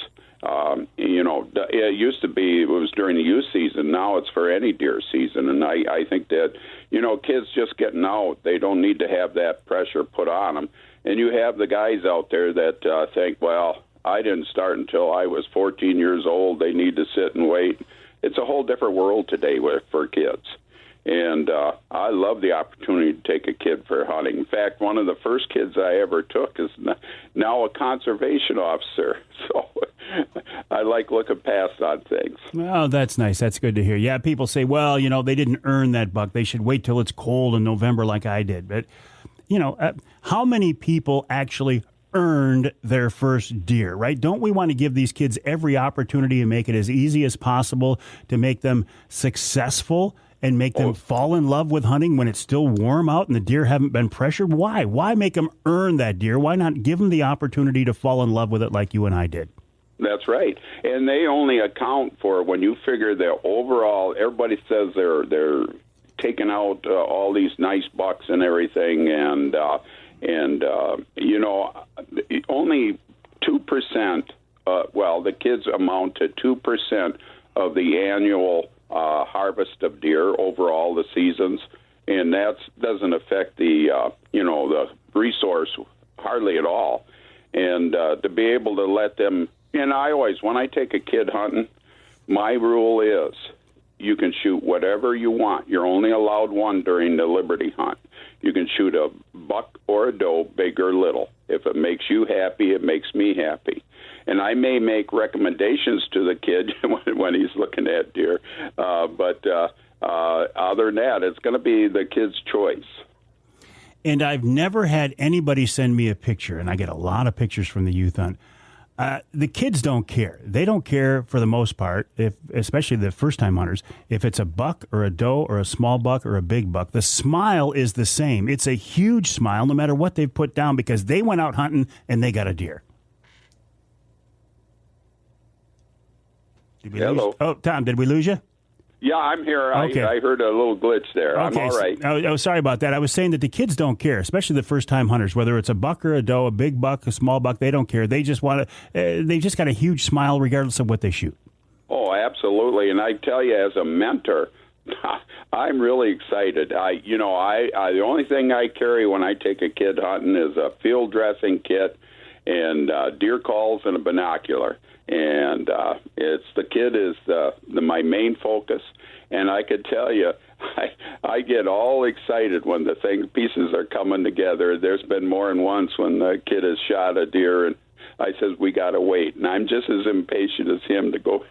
It used to be it was during the youth season. Now it's for any deer season. And I think that, kids just getting out, they don't need to have that pressure put on them. And you have the guys out there that think, well, I didn't start until I was 14 years old. They need to sit and wait. It's a whole different world today for kids. And I love the opportunity to take a kid for hunting. In fact, one of the first kids I ever took is now a conservation officer. So I like looking past on things. Oh, that's nice. That's good to hear. Yeah, people say, well, they didn't earn that buck. They should wait till it's cold in November like I did. But, how many people actually earned their first deer, right? Don't we want to give these kids every opportunity and make it as easy as possible to make them successful and make them fall in love with hunting when it's still warm out and the deer haven't been pressured? Why? Why make them earn that deer? Why not give them the opportunity to fall in love with it like you and I did? That's right. And they only account for, when you figure the overall, everybody says they're taking out all these nice bucks and everything, and only 2%, the kids amount to 2% of the annual harvest of deer over all the seasons, and that doesn't affect the resource hardly at all. And to be able to let them, and when I take a kid hunting, my rule is you can shoot whatever you want. You're only allowed one during the Liberty hunt. You can shoot a buck or a doe, big or little. If it makes you happy, it makes me happy. And I may make recommendations to the kid when he's looking at deer. But other than that, it's going to be the kid's choice. And I've never had anybody send me a picture, and I get a lot of pictures from the youth hunt. The kids don't care. They don't care for the most part, especially the first-time hunters, if it's a buck or a doe or a small buck or a big buck. The smile is the same. It's a huge smile no matter what they've put down because they went out hunting and they got a deer. Hello. Oh, Tom, did we lose you? Yeah, I'm here. Okay. I heard a little glitch there. Okay. I'm all right. Oh, sorry about that. I was saying that the kids don't care, especially the first-time hunters, whether it's a buck or a doe, a big buck, a small buck, they don't care. They just want to. They just got a huge smile regardless of what they shoot. Oh, absolutely. And I tell you, as a mentor, I'm really excited. The only thing I carry when I take a kid hunting is a field dressing kit and deer calls and a binocular. And it's the kid is my main focus, and I could tell you, I get all excited when the pieces are coming together. There's been more than once when the kid has shot a deer, and I says we got to wait, and I'm just as impatient as him to go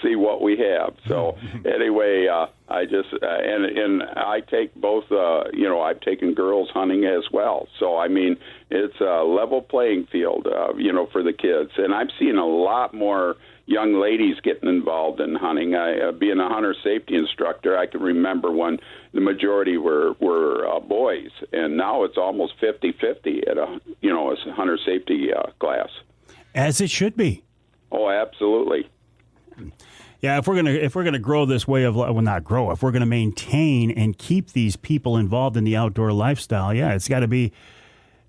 see what we have. So anyway, I just and I take both. I've taken girls hunting as well. So I mean, it's a level playing field, for the kids, and I'm seeing a lot more young ladies getting involved in hunting. Being a hunter safety instructor, I can remember when the majority were boys, and now it's almost 50-50 at a hunter safety class. As it should be. Oh, absolutely. Yeah, if we're gonna grow this way of not grow, if we're gonna maintain and keep these people involved in the outdoor lifestyle, it's got to be.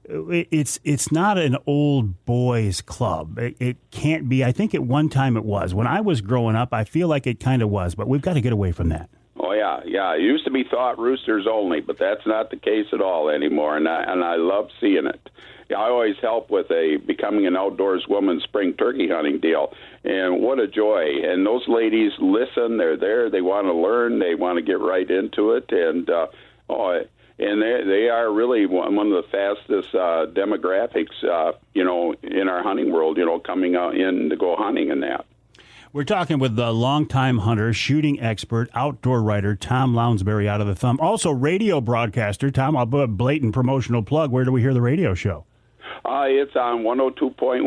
It's not an old boys club. It can't be. I think at one time it was. When I was growing up, I feel like it kind of was, but we've got to get away from that. Oh, yeah. It used to be thought roosters only, but that's not the case at all anymore, and I love seeing it. I always help with becoming an outdoors woman spring turkey hunting deal, and what a joy. And those ladies listen. They're there. They want to learn. They want to get right into it, and and they are really one of the fastest demographics, in our hunting world, coming out in to go hunting and that. We're talking with the longtime hunter, shooting expert, outdoor writer, Tom Lounsbury out of the Thumb. Also radio broadcaster. Tom, I'll put a blatant promotional plug. Where do we hear the radio show? It's on 102.1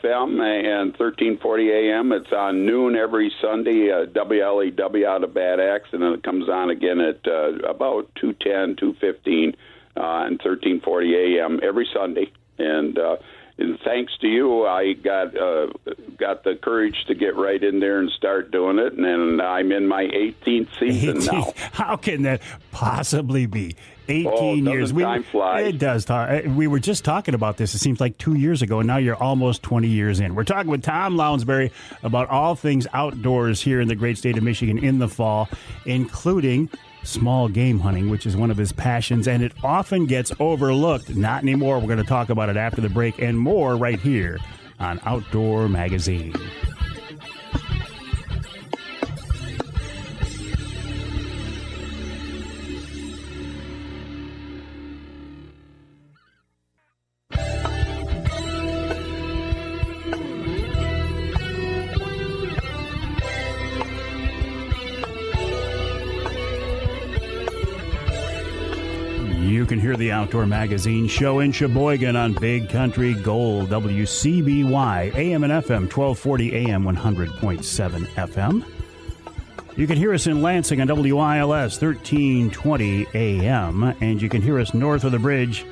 FM and 1340 AM. It's on noon every Sunday, WLEW out of Bad Axe, and then it comes on again at about 2:10, 2:15 and 1340 AM every Sunday. And thanks to you, I got the courage to get right in there and start doing it, and I'm in my 18th season now. How can that possibly be? 18 years. Time flies. It does. We were just talking about this. It seems like 2 years ago, and now you're almost 20 years in. We're talking with Tom Lounsbury about all things outdoors here in the great state of Michigan in the fall, including small game hunting, which is one of his passions, and it often gets overlooked. Not anymore. We're going to talk about it after the break and more right here on Outdoor Magazine. You can hear the Outdoor Magazine show in Sheboygan on Big Country Gold, WCBY, AM and FM, 1240 AM, 100.7 FM. You can hear us in Lansing on WILS, 1320 AM, and you can hear us north of the bridge.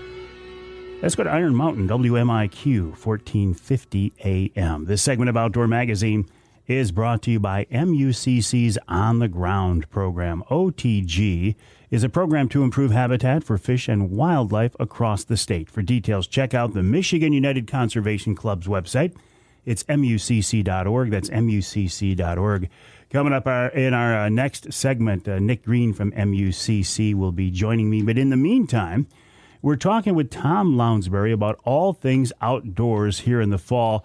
Let's go to Iron Mountain, WMIQ, 1450 AM. This segment of Outdoor Magazine is brought to you by MUCC's On the Ground program. OTG is a program to improve habitat for fish and wildlife across the state. For details, check out the Michigan United Conservation Club's website. It's mucc.org. That's mucc.org. Coming up in our next segment, Nick Greene from MUCC will be joining me. But in the meantime, we're talking with Tom Lounsbury about all things outdoors here in the fall.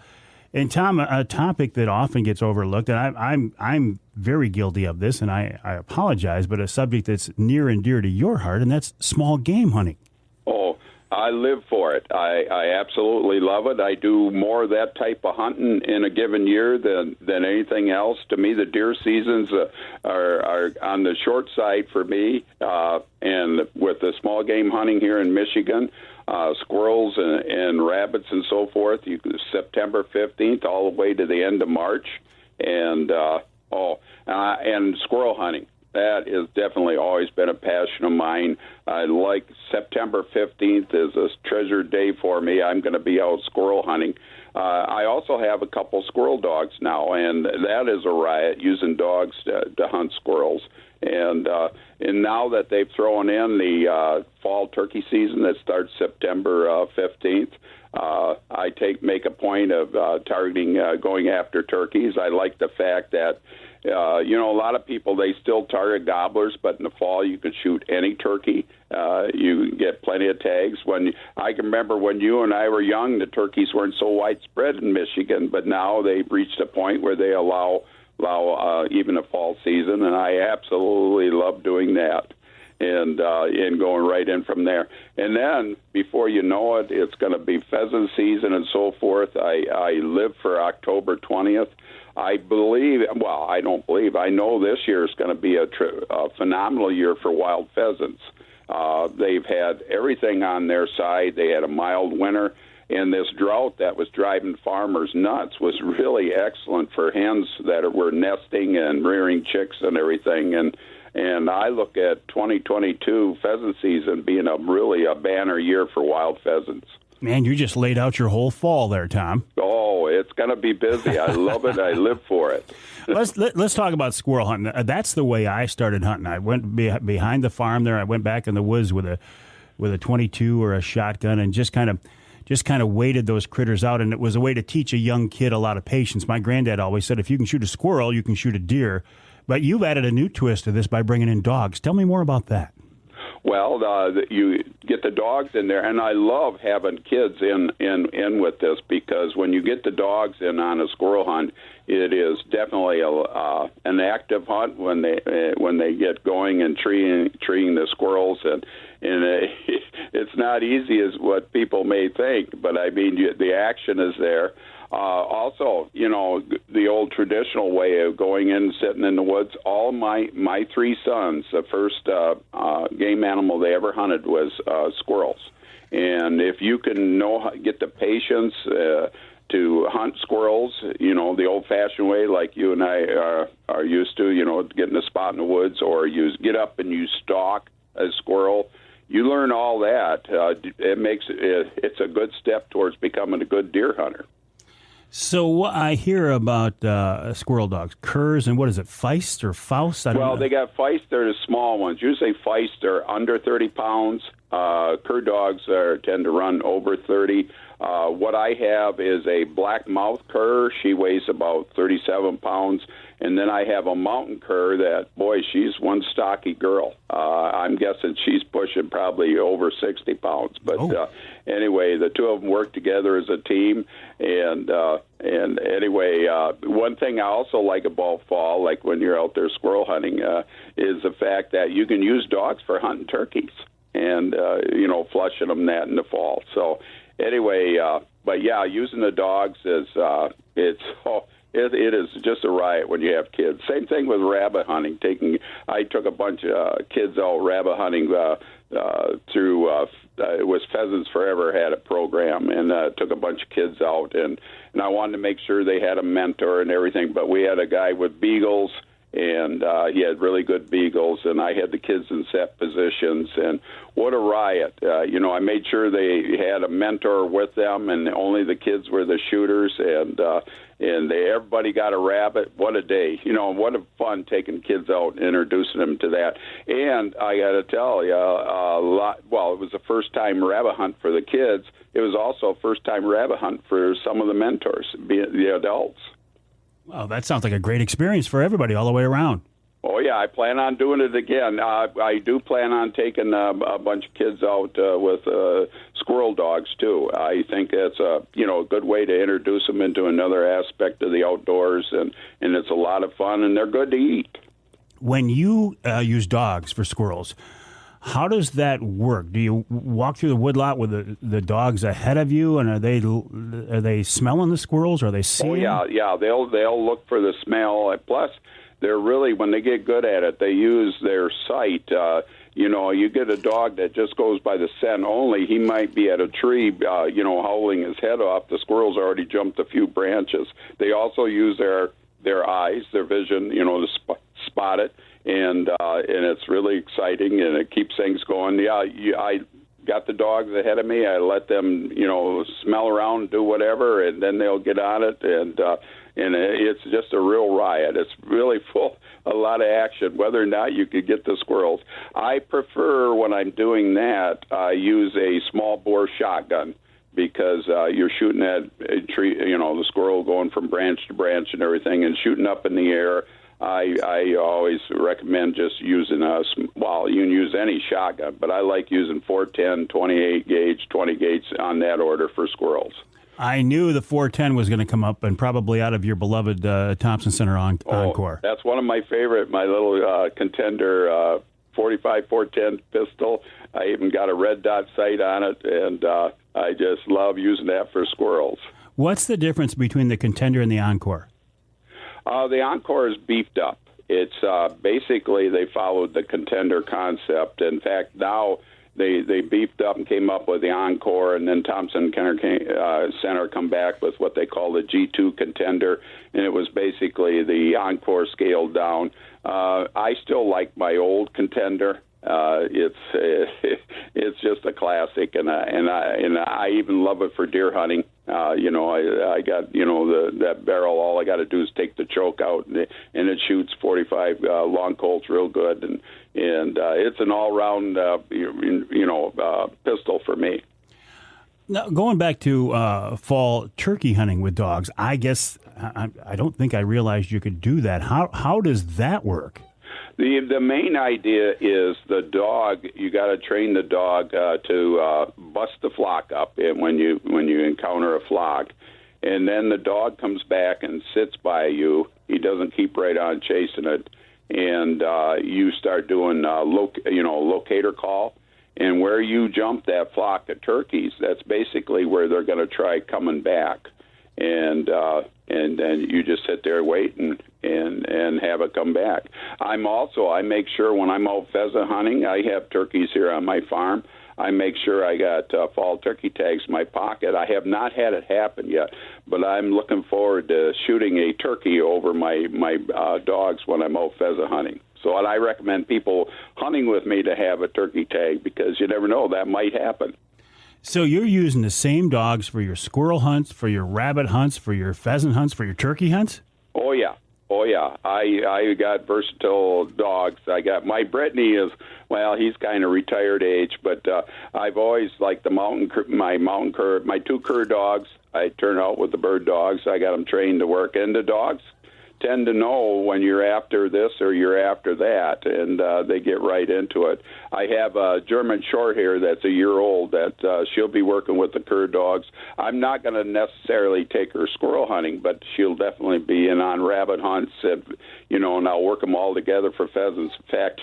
And Tom, a topic that often gets overlooked, and I'm very guilty of this, and I apologize, but a subject that's near and dear to your heart, and that's small game hunting. Oh, I live for it. I absolutely love it. I do more of that type of hunting in a given year than anything else. To me, the deer seasons are on the short side for me, and with the small game hunting here in Michigan, squirrels and rabbits and so forth, September 15th all the way to the end of March, and squirrel hunting. That has definitely always been a passion of mine. I like September 15th is a treasured day for me. I'm going to be out squirrel hunting. I also have a couple squirrel dogs now, and that is a riot, using dogs to hunt squirrels. And now that they've thrown in the fall turkey season that starts September 15th, I make a point of targeting going after turkeys. I like the fact that a lot of people, they still target gobblers, but in the fall you can shoot any turkey. You get plenty of tags. I can remember when you and I were young, the turkeys weren't so widespread in Michigan, but now they've reached a point where they allow even a fall season, and I absolutely love doing that. And going right in from there. And then, before you know it, it's going to be pheasant season and so forth. I live for October 20th. I know this year is going to be a phenomenal year for wild pheasants. They've had everything on their side. They had a mild winter, and this drought that was driving farmers nuts was really excellent for hens that were nesting and rearing chicks and everything. And I look at 2022 pheasant season being really a banner year for wild pheasants. Man, you just laid out your whole fall there, Tom. Oh, it's going to be busy. I love it. I live for it. Let's talk about squirrel hunting. That's the way I started hunting. I went behind the farm there. I went back in the woods with a 22 or a shotgun and just kind of waited those critters out. And it was a way to teach a young kid a lot of patience. My granddad always said, if you can shoot a squirrel, you can shoot a deer. But you've added a new twist to this by bringing in dogs. Tell me more about that. Well, you get the dogs in there, and I love having kids in with this, because when you get the dogs in on a squirrel hunt, it is definitely an active hunt when they get going and treeing the squirrels, and it's not easy as what people may think, but I mean the action is there. Also, the old traditional way of going in and sitting in the woods. All my three sons, the first game animal they ever hunted was squirrels. And if you can get the patience to hunt squirrels, the old-fashioned way, like you and I are used to, getting a spot in the woods, or get up and you stalk a squirrel. You learn all that. It's a good step towards becoming a good deer hunter. So I hear about squirrel dogs, curs, and what is it, Feist or Faust? I don't know. They got Feist. They're the small ones. Usually Feist are under 30 pounds. Cur dogs tend to run over 30. What I have is a black mouth cur. She weighs about 37 pounds. And then I have a mountain cur that, boy, she's one stocky girl. I'm guessing she's pushing probably over 60 pounds. But anyway, the two of them work together as a team. And anyway, one thing I also like about fall, like when you're out there squirrel hunting, is the fact that you can use dogs for hunting turkeys and, flushing them that in the fall. So anyway, but yeah, using the dogs is, it is just a riot when you have kids. Same thing with rabbit hunting. I took a bunch of kids out rabbit hunting through, it was Pheasants Forever had a program, and took a bunch of kids out, and I wanted to make sure they had a mentor and everything, but we had a guy with beagles, and he had really good beagles, and I had the kids in set positions, and what a riot. I made sure they had a mentor with them, and only the kids were the shooters, and everybody got a rabbit. What a day. What a fun taking kids out and introducing them to that. And I got to tell you, it was a first-time rabbit hunt for the kids. It was also a first-time rabbit hunt for some of the mentors, the adults. Well, that sounds like a great experience for everybody all the way around. Oh, yeah, I plan on doing it again. I do plan on taking a bunch of kids out with squirrel dogs, too. I think it's a good way to introduce them into another aspect of the outdoors, and it's a lot of fun, and they're good to eat. When you use dogs for squirrels, how does that work? Do you walk through the woodlot with the dogs ahead of you, and are they smelling the squirrels? Are they seeing? Oh, yeah. They'll look for the smell. Plus, they're really, when they get good at it, they use their sight. You get a dog that just goes by the scent only. He might be at a tree, howling his head off. The squirrel's already jumped a few branches. They also use their eyes, their vision, to spot it. And it's really exciting, and it keeps things going. Yeah, I got the dogs ahead of me. I let them, smell around, do whatever, and then they'll get on it, and it's just a real riot. It's really full, a lot of action, whether or not you could get the squirrels. I prefer, when I'm doing that, I use a small bore shotgun, because you're shooting at a tree, the squirrel going from branch to branch and everything, and shooting up in the air. I always recommend just using you can use any shotgun, but I like using 410, 28 gauge, 20 gauge on that order for squirrels. I knew the 410 was going to come up, and probably out of your beloved Thompson Center Encore. That's one of my favorite, my little Contender 45 410 pistol. I even got a red dot sight on it, and I just love using that for squirrels. What's the difference between the Contender and the Encore? The Encore is beefed up. It's basically they followed the Contender concept. In fact, now they beefed up and came up with the Encore, and then Thompson Center come back with what they call the G2 Contender, and it was basically the Encore scaled down. I still like my old Contender. It's just a classic, and I even love it for deer hunting. I got that barrel. All I got to do is take the choke out, and it shoots 45 long colts real good, and it's an all-round pistol for me. Now, going back to fall turkey hunting with dogs, I guess I don't think I realized you could do that. How does that work? The main idea is the dog. You got to train the dog to bust the flock up, and when you encounter a flock, and then the dog comes back and sits by you. He doesn't keep right on chasing it, and you start doing locator call, and where you jump that flock of turkeys, that's basically where they're going to try coming back, and then you just sit there waiting and have it come back. I make sure when I'm out pheasant hunting, I have turkeys here on my farm. I make sure I got fall turkey tags in my pocket. I have not had it happen yet, but I'm looking forward to shooting a turkey over my dogs when I'm out pheasant hunting. So I recommend people hunting with me to have a turkey tag because you never know, that might happen. So you're using the same dogs for your squirrel hunts, for your rabbit hunts, for your pheasant hunts, for your turkey hunts? Oh, yeah. I got versatile dogs. I got my Brittany is, well, he's kind of retired age, but I've always liked my two cur dogs. I turn out with the bird dogs. I got them trained to work, and the dogs tend to know when you're after this or you're after that, and they get right into it. I have a German Shorthair that's a year old that she'll be working with the cur dogs. I'm not going to necessarily take her squirrel hunting, but she'll definitely be in on rabbit hunts, and I'll work them all together for pheasants. In fact,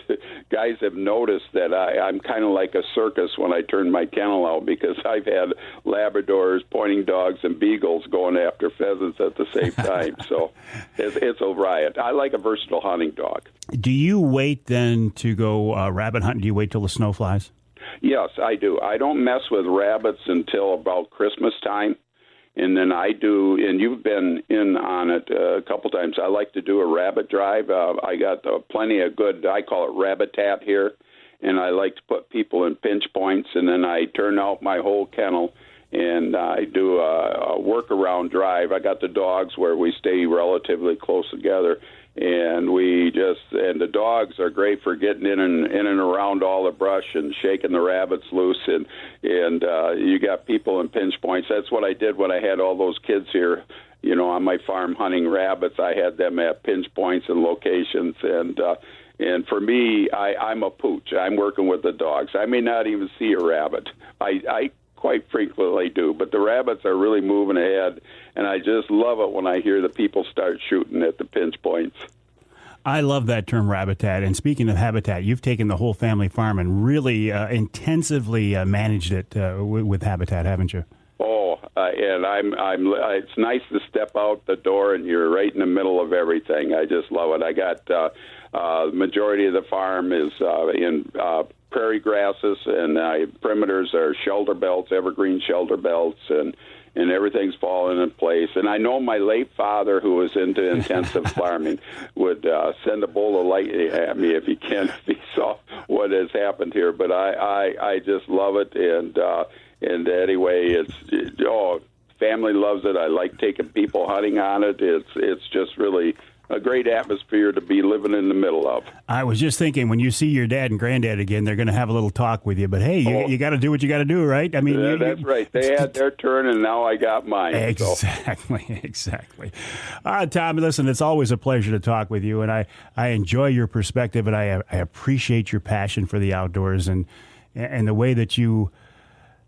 guys have noticed that I'm kind of like a circus when I turn my kennel out because I've had Labradors, pointing dogs, and beagles going after pheasants at the same time. So it's a riot. I like a versatile hunting dog. Do you wait then to go rabbit hunting? Do you wait till the snow flies? Yes, I do. I don't mess with rabbits until about Christmas time. And then I do, and you've been in on it a couple times, I like to do a rabbit drive. I got plenty of good, I call it rabbitat here, and I like to put people in pinch points, and then I turn out my whole kennel, and I do a workaround drive. I got the dogs where we stay relatively close together, and the dogs are great for getting in and around all the brush and shaking the rabbits loose, and you got people in pinch points. That's what I did when I had all those kids here, on my farm hunting rabbits. I had them at pinch points and locations, and for me, I'm a pooch. I'm working with the dogs. I may not even see a rabbit. I quite frequently do, but the rabbits are really moving ahead, and I just love it when I hear the people start shooting at the pinch points. I love that term, rabbitat. And speaking of habitat, you've taken the whole family farm and really intensively managed it with habitat, haven't you? Oh, and it's nice to step out the door and you're right in the middle of everything. I just love it. I got the majority of the farm is in prairie grasses, and perimeters are shelter belts, evergreen shelter belts, and everything's falling in place. And I know my late father, who was into intensive farming, would send a bowl of light at me if he saw what has happened here. But I just love it, and anyway, family loves it. I like taking people hunting on it. It's just really a great atmosphere to be living in the middle of. I was just thinking, when you see your dad and granddad again, they're going to have a little talk with you. But hey, you got to do what you got to do, right? I mean, that's right. They had their turn, and now I got mine. Exactly. All right, Tom. Listen, it's always a pleasure to talk with you, and I enjoy your perspective, and I appreciate your passion for the outdoors and the way that you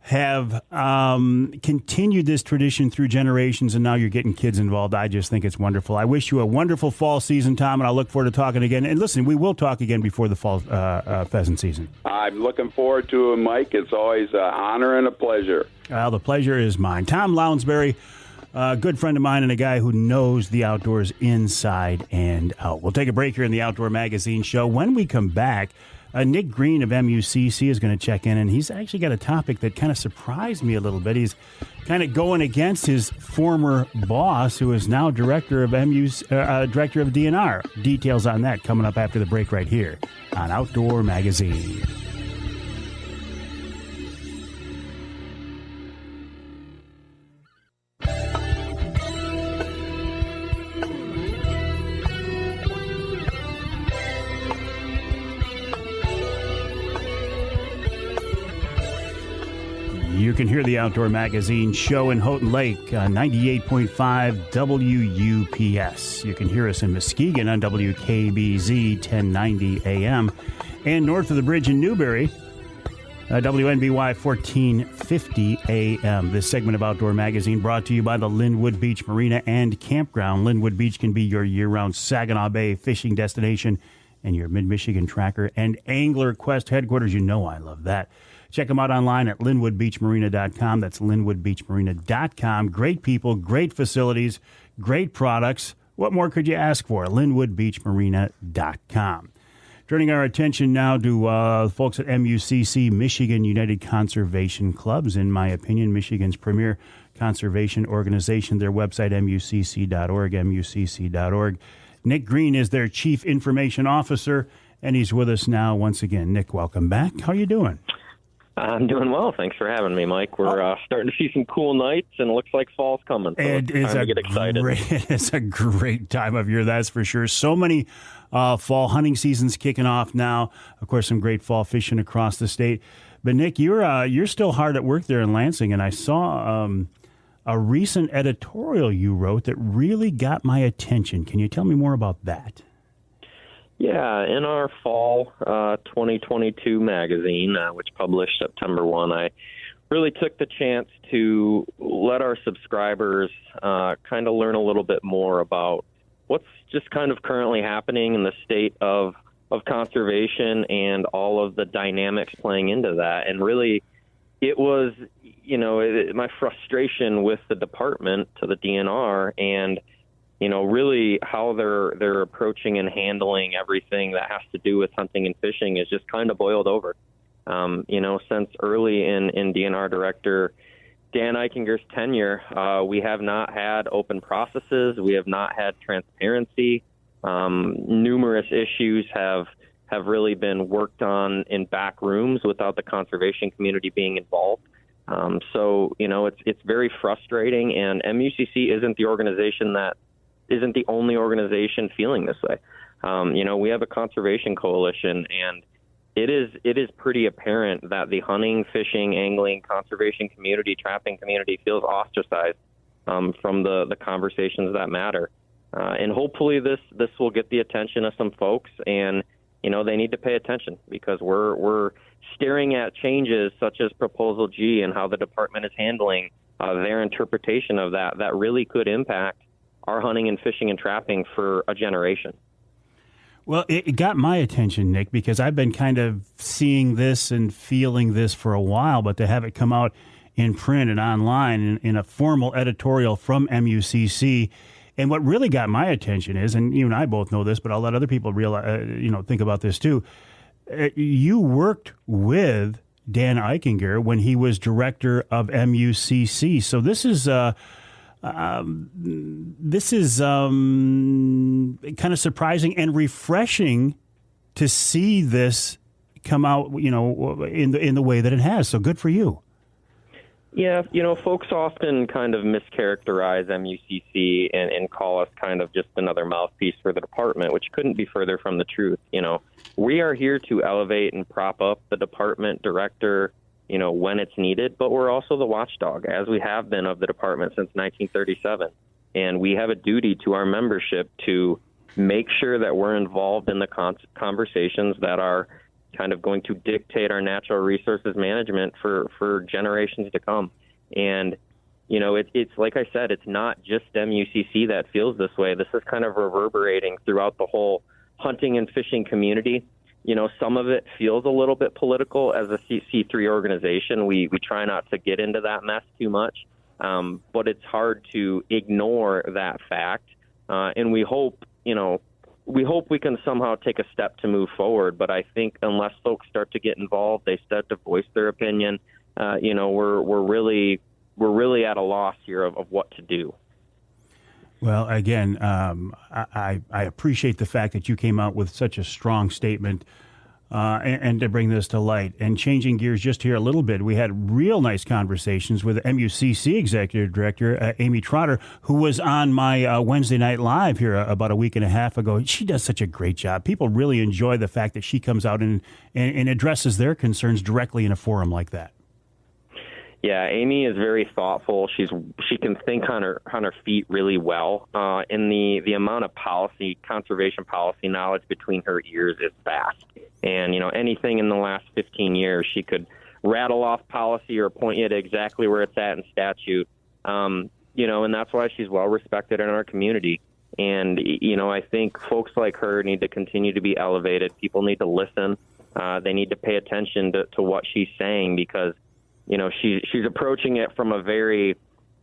have continued this tradition through generations, and now you're getting kids involved. I just think it's wonderful. I wish you a wonderful fall season, Tom, and I look forward to talking again. And listen, we will talk again before the fall pheasant season. I'm looking forward to it, Mike. It's always an honor and a pleasure. Well, the pleasure is mine. Tom Lounsbury, a good friend of mine and a guy who knows the outdoors inside and out. We'll take a break here in the Outdoor Magazine show. When we come back, Nick Greene of MUCC is going to check in, and he's actually got a topic that kind of surprised me a little bit. He's kind of going against his former boss, who is now director of director of DNR. Details on that coming up after the break right here on Outdoor Magazine. You can hear the Outdoor Magazine show in Houghton Lake on 98.5 WUPS. You can hear us in Muskegon on WKBZ 1090 AM. And north of the bridge in Newberry, WNBY 1450 AM. This segment of Outdoor Magazine brought to you by the Linwood Beach Marina and Campground. Linwood Beach can be your year-round Saginaw Bay fishing destination and your Mid-Michigan tracker and angler quest headquarters. You know I love that. Check them out online at linwoodbeachmarina.com. That's linwoodbeachmarina.com. Great people, great facilities, great products. What more could you ask for? linwoodbeachmarina.com. Turning our attention now to folks at MUCC, Michigan United Conservation Clubs. In my opinion, Michigan's premier conservation organization. Their website, mucc.org, mucc.org. Nick Greene is their Chief Information Officer, and he's with us now once again. Nick, welcome back. How you doing? I'm doing well. Thanks for having me, Mike. We're starting to see some cool nights, and it looks like fall's coming. So it's time to get excited. It's a great time of year, that's for sure. So many fall hunting seasons kicking off now. Of course, some great fall fishing across the state. But Nick, you're still hard at work there in Lansing, and I saw a recent editorial you wrote that really got my attention. Can you tell me more about that? Yeah, in our fall 2022 magazine, which published September 1, I really took the chance to let our subscribers kind of learn a little bit more about what's just kind of currently happening in the state of conservation and all of the dynamics playing into that. And really, it was, my frustration with the department to the DNR and really how they're approaching and handling everything that has to do with hunting and fishing is just kind of boiled over. Since early in DNR Director Dan Eichinger's tenure, we have not had open processes. We have not had transparency. Numerous issues have really been worked on in back rooms without the conservation community being involved. So it's very frustrating, and MUCC isn't the only organization feeling this way. We have a conservation coalition, and it is pretty apparent that the hunting, fishing, angling, conservation community, trapping community feels ostracized from the conversations that matter. And hopefully this will get the attention of some folks, and they need to pay attention because we're staring at changes such as Proposal G and how the department is handling their interpretation of that really could impact our hunting and fishing and trapping for a generation. Well, it got my attention, Nick, because I've been kind of seeing this and feeling this for a while, but to have it come out in print and online in a formal editorial from MUCC. And what really got my attention is, and you and I both know this, but I'll let other people think about this too. You worked with Dan Eichinger when he was director of MUCC. So this is kind of surprising and refreshing to see this come out, in the way that it has. So good for you. Yeah, folks often kind of mischaracterize MUCC and call us kind of just another mouthpiece for the department, which couldn't be further from the truth. We are here to elevate and prop up the department director, when it's needed, but we're also the watchdog, as we have been of the department since 1937. And we have a duty to our membership to make sure that we're involved in the conversations that are kind of going to dictate our natural resources management for generations to come. And, it's like I said, it's not just MUCC that feels this way. This is kind of reverberating throughout the whole hunting and fishing community. Some of it feels a little bit political as a C3 organization. We try not to get into that mess too much, but it's hard to ignore that fact. And we hope we can somehow take a step to move forward. But I think unless folks start to get involved, they start to voice their opinion. We're really at a loss here of what to do. Well, again, I appreciate the fact that you came out with such a strong statement and to bring this to light. And changing gears just here a little bit, we had real nice conversations with MUCC Executive Director Amy Trotter, who was on my Wednesday Night Live here about a week and a half ago. She does such a great job. People really enjoy the fact that she comes out and addresses their concerns directly in a forum like that. Yeah, Amy is very thoughtful. She can think on her feet really well. And the amount of conservation policy knowledge between her ears is vast. And anything in the last 15 years, she could rattle off policy or point you to exactly where it's at in statute. And that's why she's well respected in our community. And I think folks like her need to continue to be elevated. People need to listen. They need to pay attention to what she's saying because she's approaching it from a very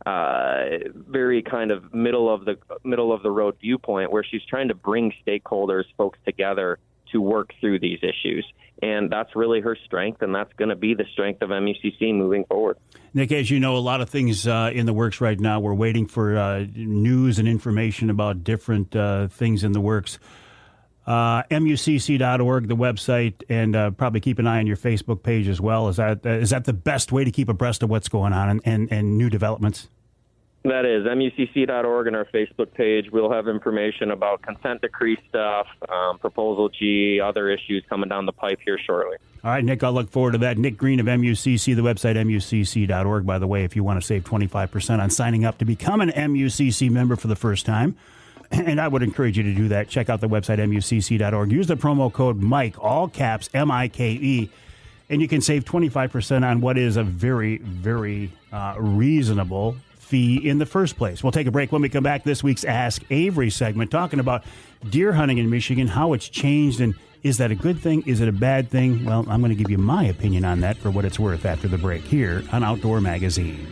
kind of middle of the road viewpoint where she's trying to bring stakeholders, folks together to work through these issues. And that's really her strength, and that's going to be the strength of MUCC moving forward. Nick, as you know, a lot of things in the works right now. We're waiting for news and information about different things in the works. MUCC.org, the website, and probably keep an eye on your Facebook page as well. Is that the best way to keep abreast of what's going on and new developments? That is MUCC.org and our Facebook page. We'll have information about consent decree stuff, Proposal G, other issues coming down the pipe here shortly. All right, Nick, I'll look forward to that. Nick Greene of MUCC, the website MUCC.org, by the way, if you want to save 25% on signing up to become an MUCC member for the first time. And I would encourage you to do that. Check out the website MUCC.org. Use the promo code Mike, all caps, MIKE, and you can save 25% on what is a very, very reasonable fee in the first place. We'll take a break. When we come back, this week's Ask Avery segment, talking about deer hunting in Michigan, how it's changed, and is that a good thing? Is it a bad thing? Well, I'm going to give you my opinion on that for what it's worth after the break here on Outdoor Magazine.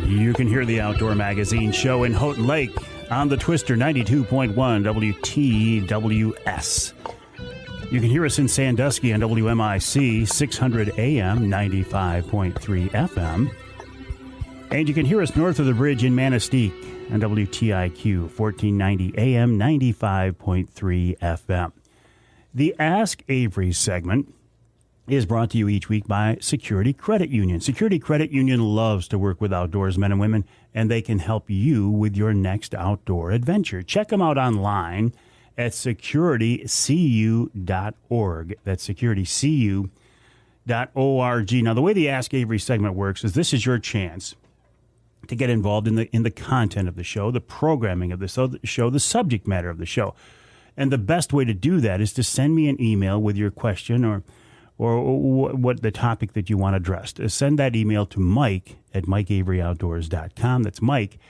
You can hear the Outdoor Magazine show in Houghton Lake on the Twister 92.1 WTWS. You can hear us in Sandusky on WMIC 600 AM 95.3 FM. And you can hear us north of the bridge in Manistee on WTIQ 1490 AM 95.3 FM. The Ask Avery segment is brought to you each week by Security Credit Union. Security Credit Union loves to work with outdoorsmen and women, and they can help you with your next outdoor adventure. Check them out online at securitycu.org. That's securitycu.org. Now, the way the Ask Avery segment works is this is your chance to get involved in the content of the show, the programming of the show, the subject matter of the show. And the best way to do that is to send me an email with your question or what the topic that you want addressed. Send that email to Mike at MikeAveryOutdoors.com. That's Mike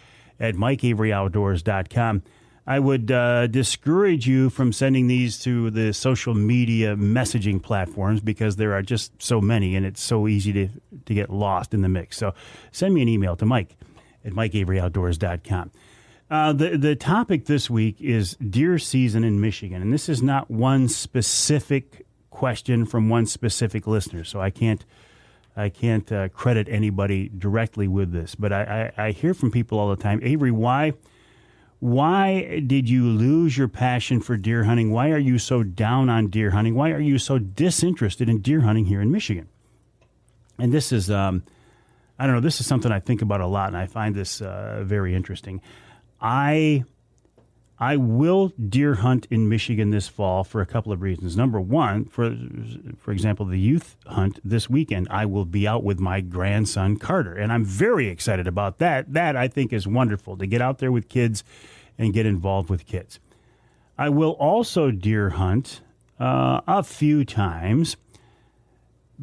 at MikeAveryOutdoors.com. I would discourage you from sending these to the social media messaging platforms because there are just so many and it's so easy to get lost in the mix. So send me an email to Mike at MikeAveryOutdoors.com. The topic this week is deer season in Michigan, and this is not one specific question from one specific listener, so I can't credit anybody directly with this. But I hear from people all the time, Avery, why did you lose your passion for deer hunting? Why are you so down on deer hunting? Why are you so disinterested in deer hunting here in Michigan? And this is, I don't know, this is something I think about a lot, and I find this very interesting. I will deer hunt in Michigan this fall for a couple of reasons. Number one, for example, the youth hunt this weekend, I will be out with my grandson, Carter, and I'm very excited about that. That, I think, is wonderful, to get out there with kids and get involved with kids. I will also deer hunt a few times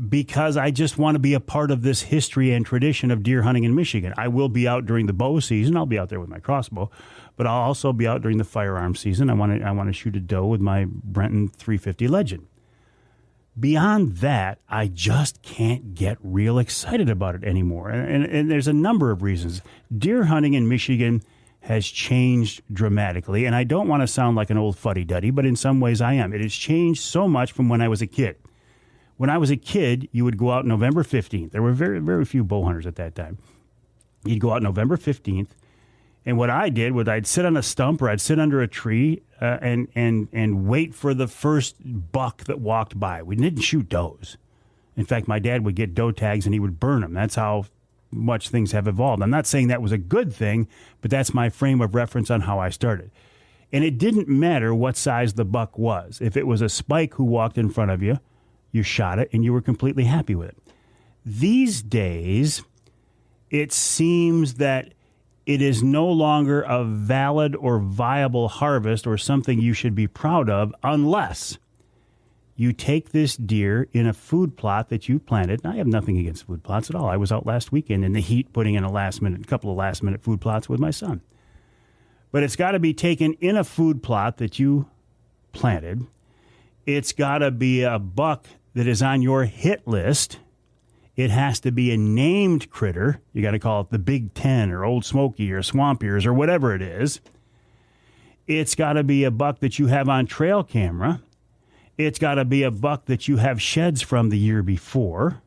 because I just want to be a part of this history and tradition of deer hunting in Michigan. I will be out during the bow season. I'll be out there with my crossbow, but I'll also be out during the firearm season. I want to shoot a doe with my Brenton 350 Legend. Beyond that, I just can't get real excited about it anymore. And there's a number of reasons. Deer hunting in Michigan has changed dramatically, and I don't want to sound like an old fuddy-duddy, but in some ways I am. It has changed so much from when I was a kid. When I was a kid, you would go out November 15th. There were very, very few bow hunters at that time. You'd go out November 15th, and what I did was I'd sit on a stump or I'd sit under a tree and wait for the first buck that walked by. We didn't shoot does. In fact, my dad would get doe tags and he would burn them. That's how much things have evolved. I'm not saying that was a good thing, but that's my frame of reference on how I started. And it didn't matter what size the buck was. If it was a spike who walked in front of you, you shot it, and you were completely happy with it. These days, it seems that it is no longer a valid or viable harvest or something you should be proud of unless you take this deer in a food plot that you planted. And I have nothing against food plots at all. I was out last weekend in the heat putting in a couple of last-minute food plots with my son. But it's got to be taken in a food plot that you planted, It's got to be a buck that is on your hit list. It has to be a named critter. You got to call it the Big Ten or Old Smoky or Swamp Ears or whatever it is. It's got to be a buck that you have on trail camera. It's got to be a buck that you have sheds from the year before.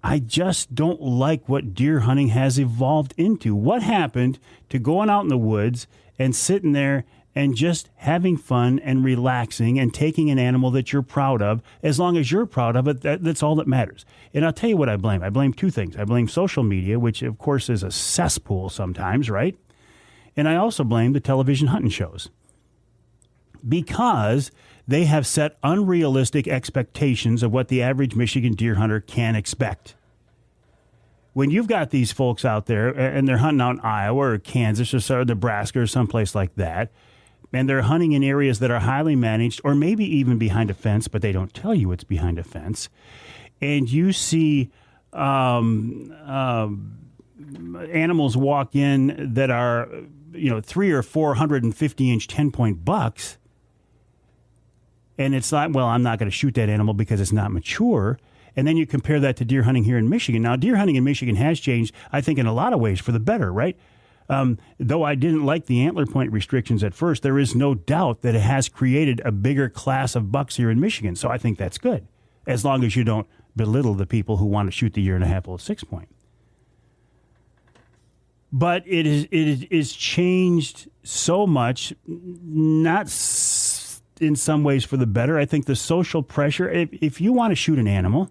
I just don't like what deer hunting has evolved into. What happened to going out in the woods and sitting there and just having fun and relaxing and taking an animal that you're proud of? As long as you're proud of it, that's all that matters. And I'll tell you what I blame. I blame two things. I blame social media, which, of course, is a cesspool sometimes, right? And I also blame the television hunting shows, because they have set unrealistic expectations of what the average Michigan deer hunter can expect. When you've got these folks out there and they're hunting out in Iowa or Kansas or Nebraska or someplace like that, and they're hunting in areas that are highly managed or maybe even behind a fence, but they don't tell you it's behind a fence, and you see animals walk in that are 300 or 450-inch 10-point bucks, and it's like, well, I'm not going to shoot that animal because it's not mature. And then you compare that to deer hunting here in Michigan. Now, deer hunting in Michigan has changed, I think, in a lot of ways for the better, right? Though I didn't like the antler point restrictions at first, there is no doubt that it has created a bigger class of bucks here in Michigan. So I think that's good, as long as you don't belittle the people who want to shoot the year and a half old 6-point. But it is changed so much, not in some ways for the better. I think the social pressure, if you want to shoot an animal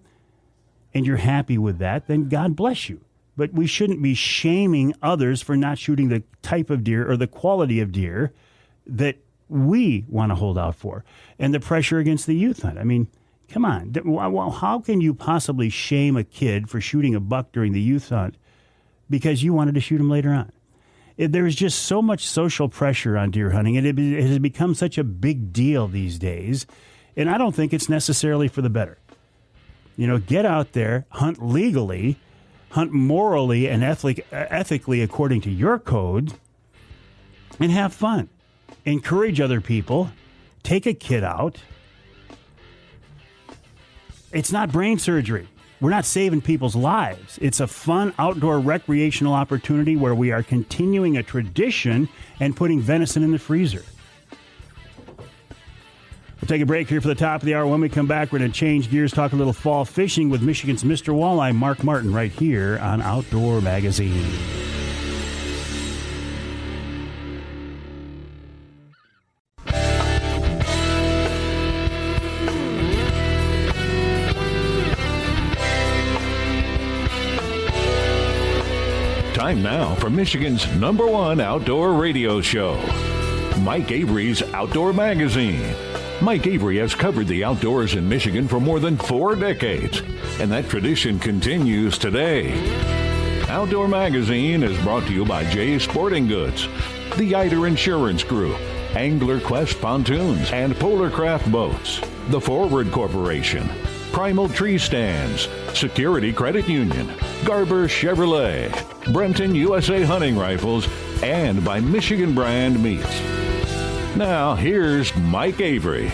and you're happy with that, then God bless you. But we shouldn't be shaming others for not shooting the type of deer or the quality of deer that we want to hold out for. And the pressure against the youth hunt. I mean, come on. How can you possibly shame a kid for shooting a buck during the youth hunt because you wanted to shoot him later on? There is just so much social pressure on deer hunting, and it has become such a big deal these days, and I don't think it's necessarily for the better. Get out there, hunt legally, hunt morally and ethically according to your code, and have fun. Encourage other people. Take a kid out. It's not brain surgery. We're not saving people's lives. It's a fun outdoor recreational opportunity where we are continuing a tradition and putting venison in the freezer. We'll take a break here for the top of the hour. When we come back, we're going to change gears, talk a little fall fishing with Michigan's Mr. Walleye, Mark Martin, right here on Outdoor Magazine. Time now for Michigan's #1 outdoor radio show, Mike Avery's Outdoor Magazine. Mike Avery has covered the outdoors in Michigan for more than 4 decades, and that tradition continues today. Outdoor Magazine is brought to you by Jay's Sporting Goods, the Eider Insurance Group, Angler Quest Pontoons and Polar Craft Boats, the Forward Corporation, Primal Tree Stands, Security Credit Union, Garber Chevrolet, Brenton USA Hunting Rifles, and by Michigan Brand Meats. Now, here's Mike Avery.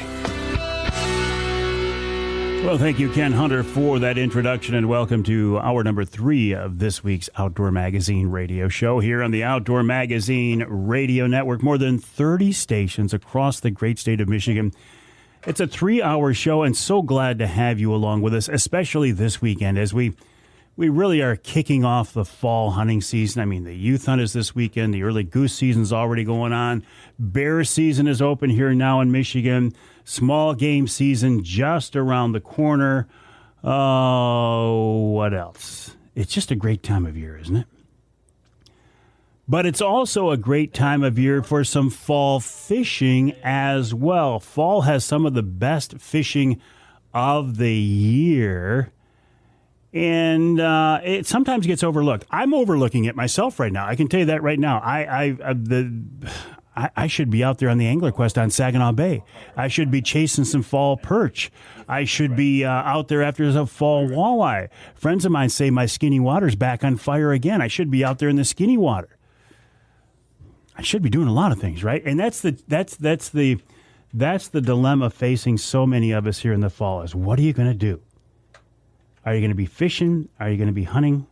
Well, thank you, Ken Hunter, for that introduction, and welcome to hour number 3 of this week's Outdoor Magazine radio show here on the Outdoor Magazine Radio Network. More than 30 stations across the great state of Michigan. It's a 3-hour show, and so glad to have you along with us, especially this weekend as we really are kicking off the fall hunting season. I mean, the youth hunt is this weekend. The early goose season's already going on. Bear season is open here now in Michigan. Small game season just around the corner. Oh, what else? It's just a great time of year, isn't it? But it's also a great time of year for some fall fishing as well. Fall has some of the best fishing of the year. And it sometimes gets overlooked. I'm overlooking it myself right now. I can tell you that right now. I should be out there on the angler quest on Saginaw Bay. I should be chasing some fall perch. I should be out there after a fall walleye. Friends of mine say my skinny water's back on fire again. I should be out there in the skinny water. I should be doing a lot of things, right? And that's the dilemma facing so many of us here in the fall is, what are you going to do? Are you going to be fishing? Are you going to be hunting?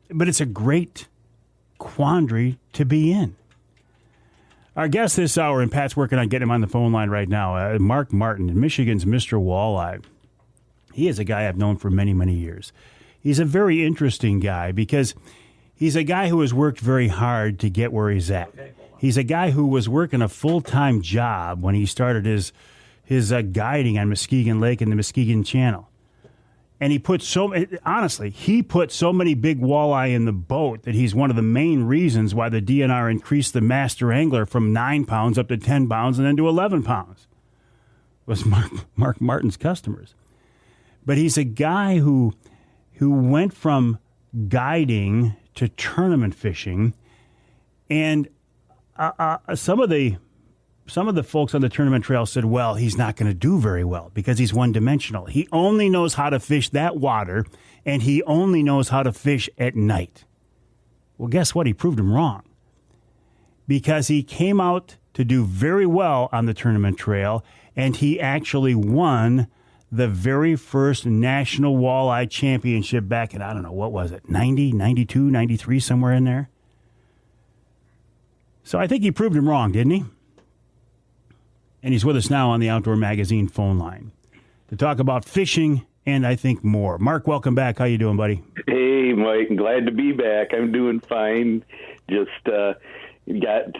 But it's a great quandary to be in. Our guest this hour, and Pat's working on getting him on the phone line right now, Mark Martin, Michigan's Mr. Walleye. He is a guy I've known for many, many years. He's a very interesting guy because he's a guy who has worked very hard to get where he's at. He's a guy who was working a full-time job when he started his guiding on Muskegon Lake and the Muskegon Channel. And he put so many big walleye in the boat that he's one of the main reasons why the DNR increased the master angler from 9 pounds up to 10 pounds and then to 11 pounds. Was Mark Martin's customers. But he's a guy who went from guiding to tournament fishing, and some of the folks on the tournament trail said, well, he's not going to do very well because he's one-dimensional. He only knows how to fish that water, and he only knows how to fish at night. Well, guess what? He proved him wrong because he came out to do very well on the tournament trail, and he actually won the very first National Walleye Championship back in, I don't know, what was it, 90, 92, 93, somewhere in there? So I think he proved him wrong, didn't he? And he's with us now on the Outdoor Magazine phone line to talk about fishing and I think more. Mark, welcome back. How you doing, buddy? Hey, Mike. Glad to be back. I'm doing fine. Just got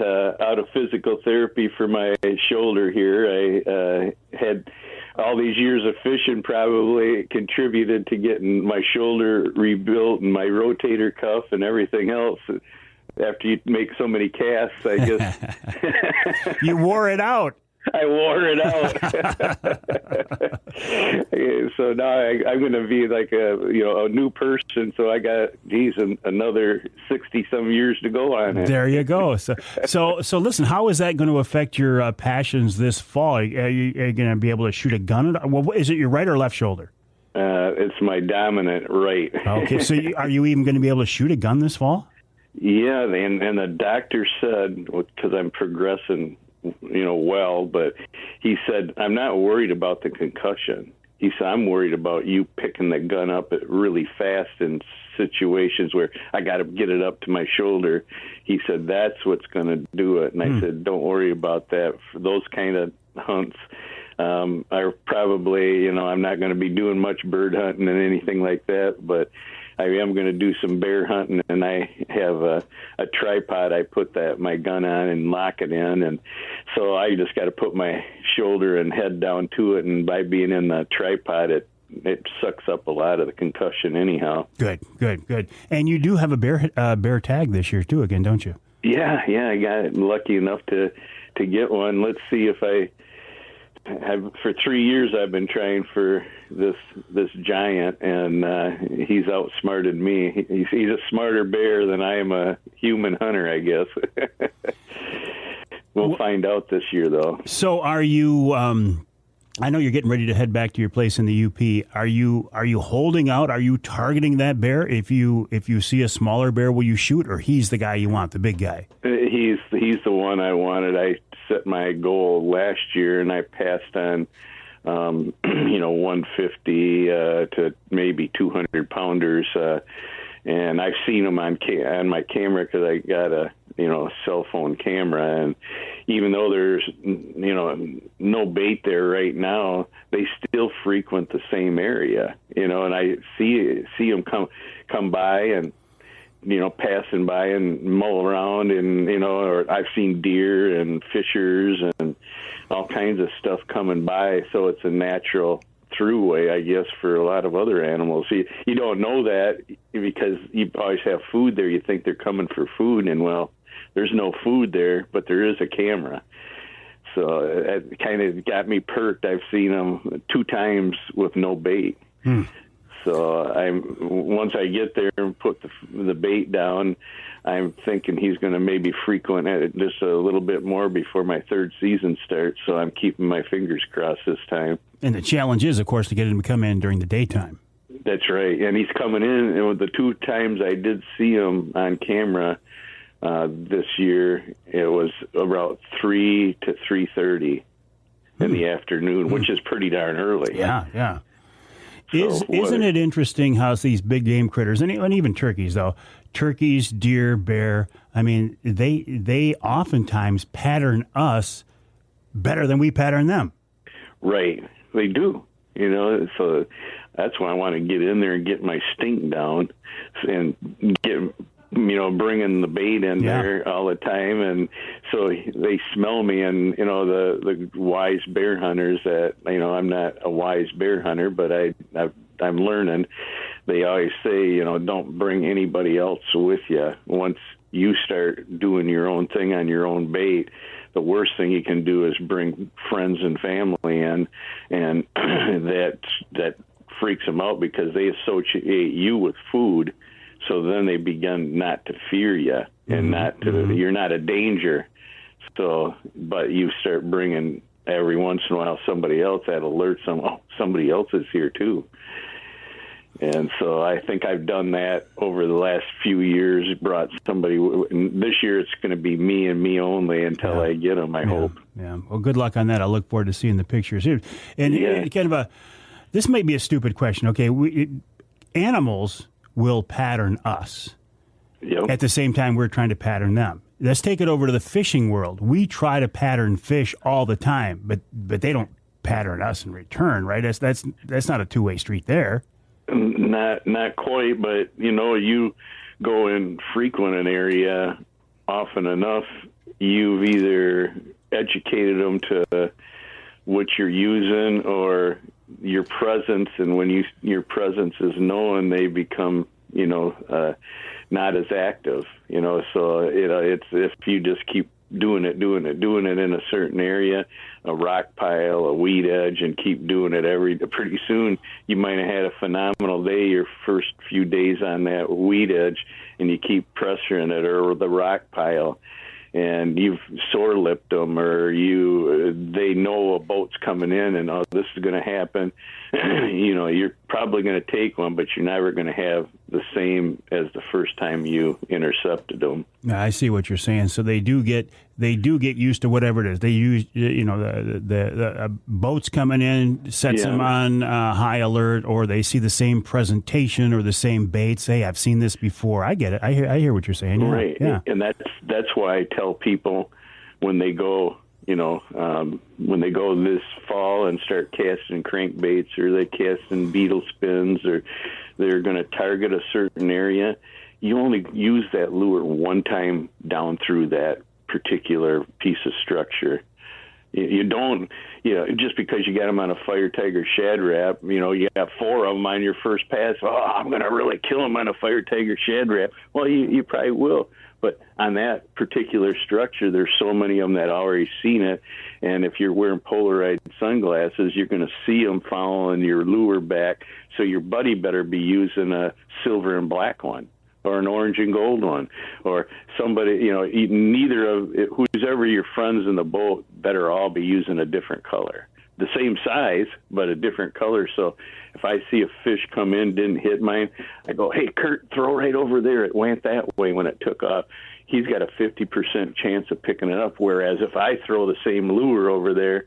out of physical therapy for my shoulder here. I had all these years of fishing probably contributed to getting my shoulder rebuilt and my rotator cuff and everything else. After you make so many casts, I guess. You wore it out. I wore it out. So now I'm going to be like a new person. So I got another 60-some years to go on it. There you go. So listen, how is that going to affect your passions this fall? Are you going to be able to shoot a gun? Well, is it your right or left shoulder? It's my dominant right. Okay. So are you even going to be able to shoot a gun this fall? Yeah, and the doctor said, because I'm progressing, well, but he said, I'm not worried about the concussion. He said, I'm worried about you picking the gun up really fast in situations where I got to get it up to my shoulder. He said, that's what's going to do it. And I said, don't worry about that. For those kind of hunts, I probably, I'm not going to be doing much bird hunting and anything like that, but I am going to do some bear hunting, and I have a tripod I put my gun on and lock it in, and so I just got to put my shoulder and head down to it, and by being in the tripod, it sucks up a lot of the concussion anyhow. Good. And you do have a bear tag this year too, again, don't you? Yeah, I got lucky enough to get one. Let's see if for 3 years I've been trying for this giant, and he's outsmarted me. He's a smarter bear than I am a human hunter, I guess. We'll find out this year, though. So are you? I know you're getting ready to head back to your place in the UP. Are you holding out? Are you targeting that bear? If you see a smaller bear, will you shoot, or he's the guy you want, the big guy? He's the one I wanted. I set my goal last year, and I passed on 150 to maybe 200 pounders, and I've seen them on my camera because I got a cell phone camera, and even though there's no bait there right now, they still frequent the same area, and I see them come by and passing by and mull around, and or I've seen deer and fishers and all kinds of stuff coming by, so it's a natural throughway, I guess, for a lot of other animals. You don't know that because you always have food there. You think they're coming for food, and well, there's no food there, but there is a camera. So it kind of got me perked. I've seen them 2 times with no bait. So once I get there and put the bait down, I'm thinking he's going to maybe frequent it just a little bit more before my 3rd season starts. So I'm keeping my fingers crossed this time. And the challenge is, of course, to get him to come in during the daytime. That's right. And he's coming in, and with the 2 times I did see him on camera, This year it was about 3 to 3:30 in the afternoon, which is pretty darn early. Yeah. Isn't it interesting how these big game critters, and even turkeys, though, turkeys, deer, bear, I mean, they oftentimes pattern us better than we pattern them. Right. They do. So that's why I want to get in there and get my stink down and get, bringing the bait in there all the time. And so they smell me, and, the wise bear hunters that, I'm not a wise bear hunter, but I'm learning. They always say, don't bring anybody else with you. Once you start doing your own thing on your own bait, the worst thing you can do is bring friends and family in, and that freaks them out because they associate you with food. So then they begin not to fear you and you're not a danger. So, but you start bringing every once in a while somebody else that alerts them, somebody else is here too. And so I think I've done that over the last few years, brought somebody. This year it's going to be me and me only until I get them, I hope. Yeah. Well, good luck on that. I look forward to seeing the pictures here. And kind of this might be a stupid question. Okay. Animals will pattern us. Yep. At the same time, we're trying to pattern them. Let's take it over to the fishing world. We try to pattern fish all the time, but they don't pattern us in return, right? That's not a two-way street there. Not quite, but you go and frequent an area often enough, you've either educated them to what you're using or your presence, and when your presence is known, they become not as active. So it's if you just keep doing it in a certain area, a rock pile, a weed edge, and keep doing it pretty soon you might have had a phenomenal day your first few days on that weed edge, and you keep pressuring it or the rock pile, and you've sore lipped them, or they know a boat's coming in and this is going to happen. You're probably going to take one, but you're never going to have the same as the first time you intercepted them. I see what you're saying. So they do get used to whatever it is. They use the boats coming in sets them on high alert, or they see the same presentation or the same baits. Hey, I've seen this before. I get it. I hear what you're saying. Yeah. Right. Yeah. And that's why I tell people when they go, when they go this fall and start casting crankbaits, or they casting beetle spins, or they're going to target a certain area, you only use that lure one time down through that particular piece of structure. You don't, just because you got them on a Fire Tiger Shad Rap, you got 4 of them on your first pass. Oh, I'm going to really kill them on a Fire Tiger Shad Rap. Well, you probably will. But on that particular structure, there's so many of them that already seen it. And if you're wearing polarized sunglasses, you're going to see them following your lure back. So your buddy better be using a silver and black one, or an orange and gold one, or somebody, neither of who's ever your friends in the boat better all be using a different color. The same size, but a different color. So if I see a fish come in, didn't hit mine, I go, hey, Kurt, throw right over there. It went that way when it took off. He's got a 50% chance of picking it up, whereas if I throw the same lure over there,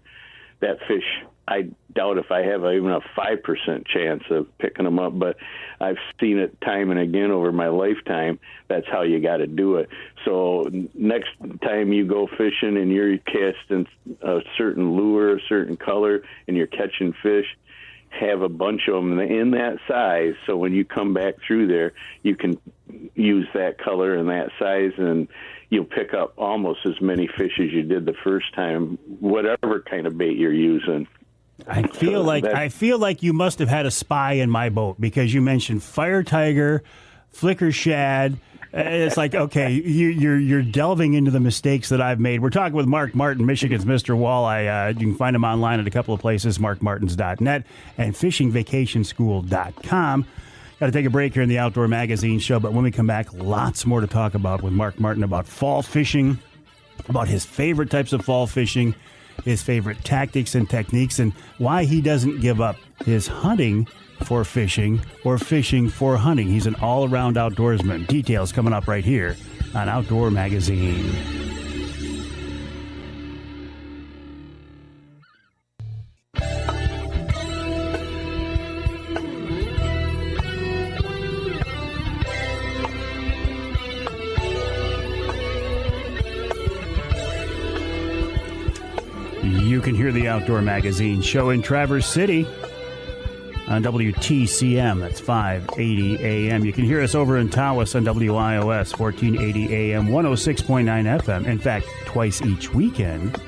that fish, I doubt if I have even a 5% chance of picking them up. But I've seen it time and again over my lifetime. That's how you got to do it. So next time you go fishing and you're casting a certain lure, a certain color, and you're catching fish, have a bunch of them in that size, so when you come back through there, you can use that color and that size, and you'll pick up almost as many fish as you did the first time, whatever kind of bait you're using. I feel like you must have had a spy in my boat, because you mentioned Fire Tiger, Flicker Shad. It's like, okay, you're delving into the mistakes that I've made. We're talking with Mark Martin, Michigan's Mr. Walleye. You can find him online at a couple of places, markmartins.net and fishingvacationschool.com. Got to take a break here in the Outdoor Magazine show, but when we come back, lots more to talk about with Mark Martin about fall fishing, about his favorite types of fall fishing, his favorite tactics and techniques, and why he doesn't give up his hunting for fishing or fishing for hunting. He's an all-around outdoorsman. Details coming up right here on Outdoor Magazine. You can hear the Outdoor Magazine show in Traverse City on WTCM. That's 580 AM. You can hear us over in Tawas on WIOS, 1480 AM, 106.9 FM. In fact, twice each weekend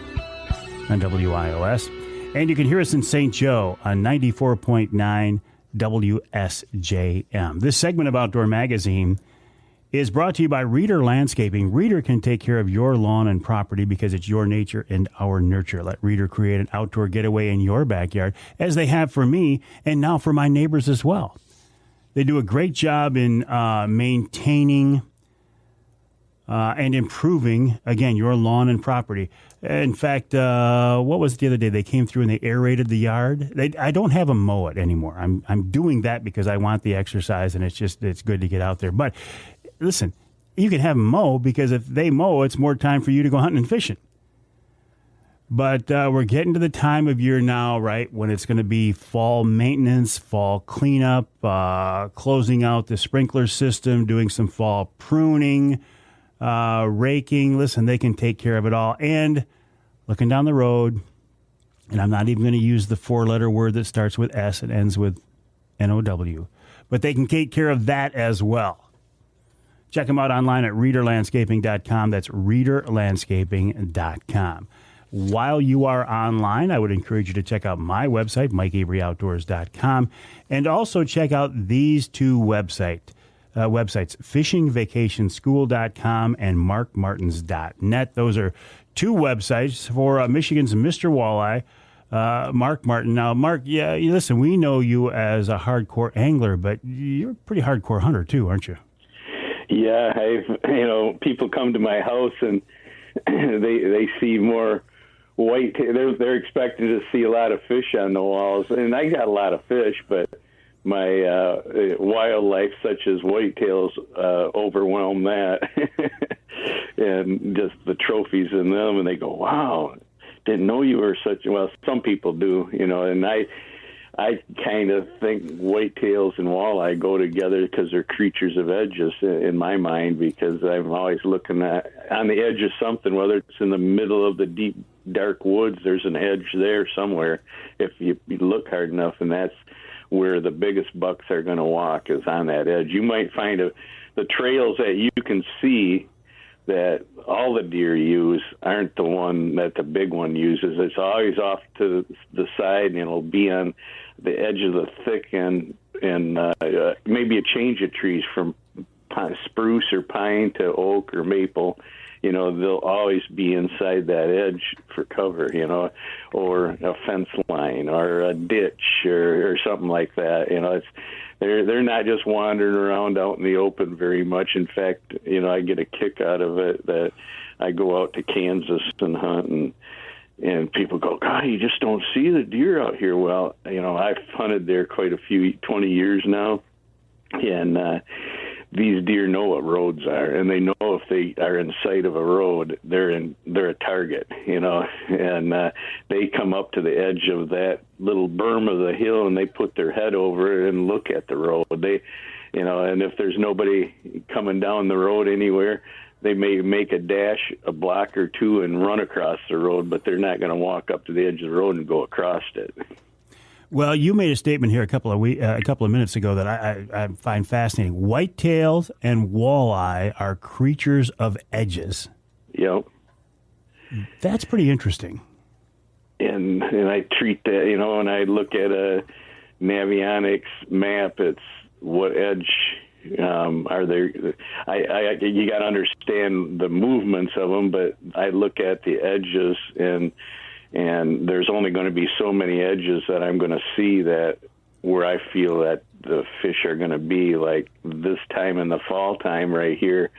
on WIOS. And you can hear us in St. Joe on 94.9 WSJM. This segment of Outdoor Magazine is brought to you by Reader Landscaping. Reader can take care of your lawn and property because it's your nature and our nurture. Let Reader create an outdoor getaway in your backyard, as they have for me and now for my neighbors as well. They do a great job in maintaining and improving, again, your lawn and property. In fact, what was it the other day? They came through and they aerated the yard. I don't have them mow it anymore. I'm doing that because I want the exercise, and it's good to get out there. But listen, you can have them mow, because if they mow, it's more time for you to go hunting and fishing. But we're getting to the time of year now, right, when it's going to be fall maintenance, fall cleanup, closing out the sprinkler system, doing some fall pruning, raking. Listen, they can take care of it all. And looking down the road, and I'm not even going to use the four-letter word that starts with S and ends with N-O-W, but they can take care of that as well. Check them out online at readerlandscaping.com. That's readerlandscaping.com. While you are online, I would encourage you to check out my website, MikeAveryOutdoors.com, and also check out these two websites, fishingvacationschool.com and markmartins.net. Those are two websites for Michigan's Mr. Walleye, Mark Martin. Now, Mark, yeah, listen, we know you as a hardcore angler, but you're a pretty hardcore hunter too, aren't you? Yeah, people come to my house and they see more white. They're expecting to see a lot of fish on the walls, and I got a lot of fish, but my wildlife, such as whitetails, overwhelm that, and just the trophies in them. And they go, "Wow, didn't know you were such." Well, some people do, and I kind of think whitetails and walleye go together because they're creatures of edges in my mind, because I'm always looking at on the edge of something, whether it's in the middle of the deep, dark woods, there's an edge there somewhere if you look hard enough, and that's where the biggest bucks are going to walk, is on that edge. You might find the trails that you can see that all the deer use aren't the one that the big one uses. It's always off to the side, and it'll be on the edge of the thick and maybe a change of trees from spruce or pine to oak or maple. They'll always be inside that edge for cover, or a fence line or a ditch or something like that. They're not just wandering around out in the open very much. In fact, I get a kick out of it that I go out to Kansas and hunt, and people go, "God, you just don't see the deer out here." Well, I've hunted there quite 20 years now, and these deer know what roads are, and they know if they are in sight of a road, they're a target, and they come up to the edge of that little berm of the hill, and they put their head over it and look at the road. And if there's nobody coming down the road anywhere, they may make a dash, a block or two, and run across the road, but they're not going to walk up to the edge of the road and go across it. Well, you made a statement here a couple of minutes ago that I find fascinating. Whitetails and walleye are creatures of edges. Yep. That's pretty interesting. And I treat that, when I look at a Navionics map, it's what edge are there. You got to understand the movements of them, but I look at the edges, and there's only going to be so many edges that I'm going to see that where I feel that the fish are going to be. Like this time in the fall time right here,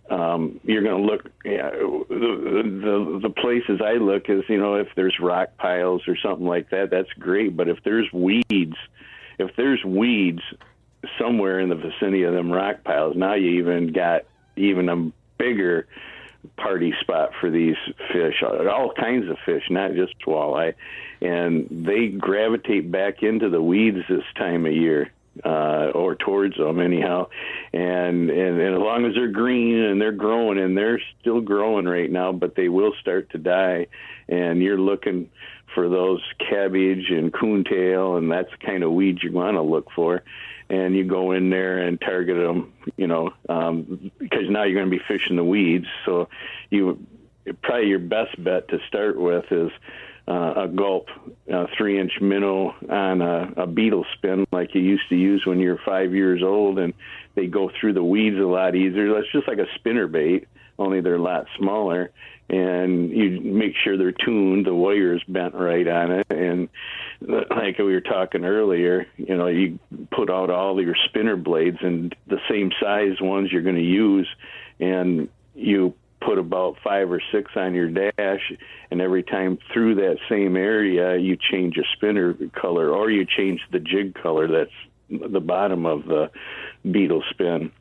you're going to look, the places I look is, if there's rock piles or something like that, that's great. But if there's weeds somewhere in the vicinity of them rock piles, now you even got a bigger party spot for these fish, all kinds of fish, not just walleye, and they gravitate back into the weeds this time of year, or towards them anyhow, and as long as they're green and they're growing, and they're still growing right now, but they will start to die, and you're looking for those cabbage and coontail, and that's the kind of weeds you want to look for. And you go in there and target them, because now you're going to be fishing the weeds. So probably your best bet to start with is a gulp, 3-inch minnow on a beetle spin like you used to use when you were 5 years old, and they go through the weeds a lot easier. That's just like a spinner bait, only they're a lot smaller. And you make sure they're tuned, the wire's bent right on it, and like we were talking earlier, you put out all your spinner blades and the same size ones you're going to use, and you put about 5 or 6 on your dash, and every time through that same area you change your spinner color, or you change the jig color that's the bottom of the beetle spin.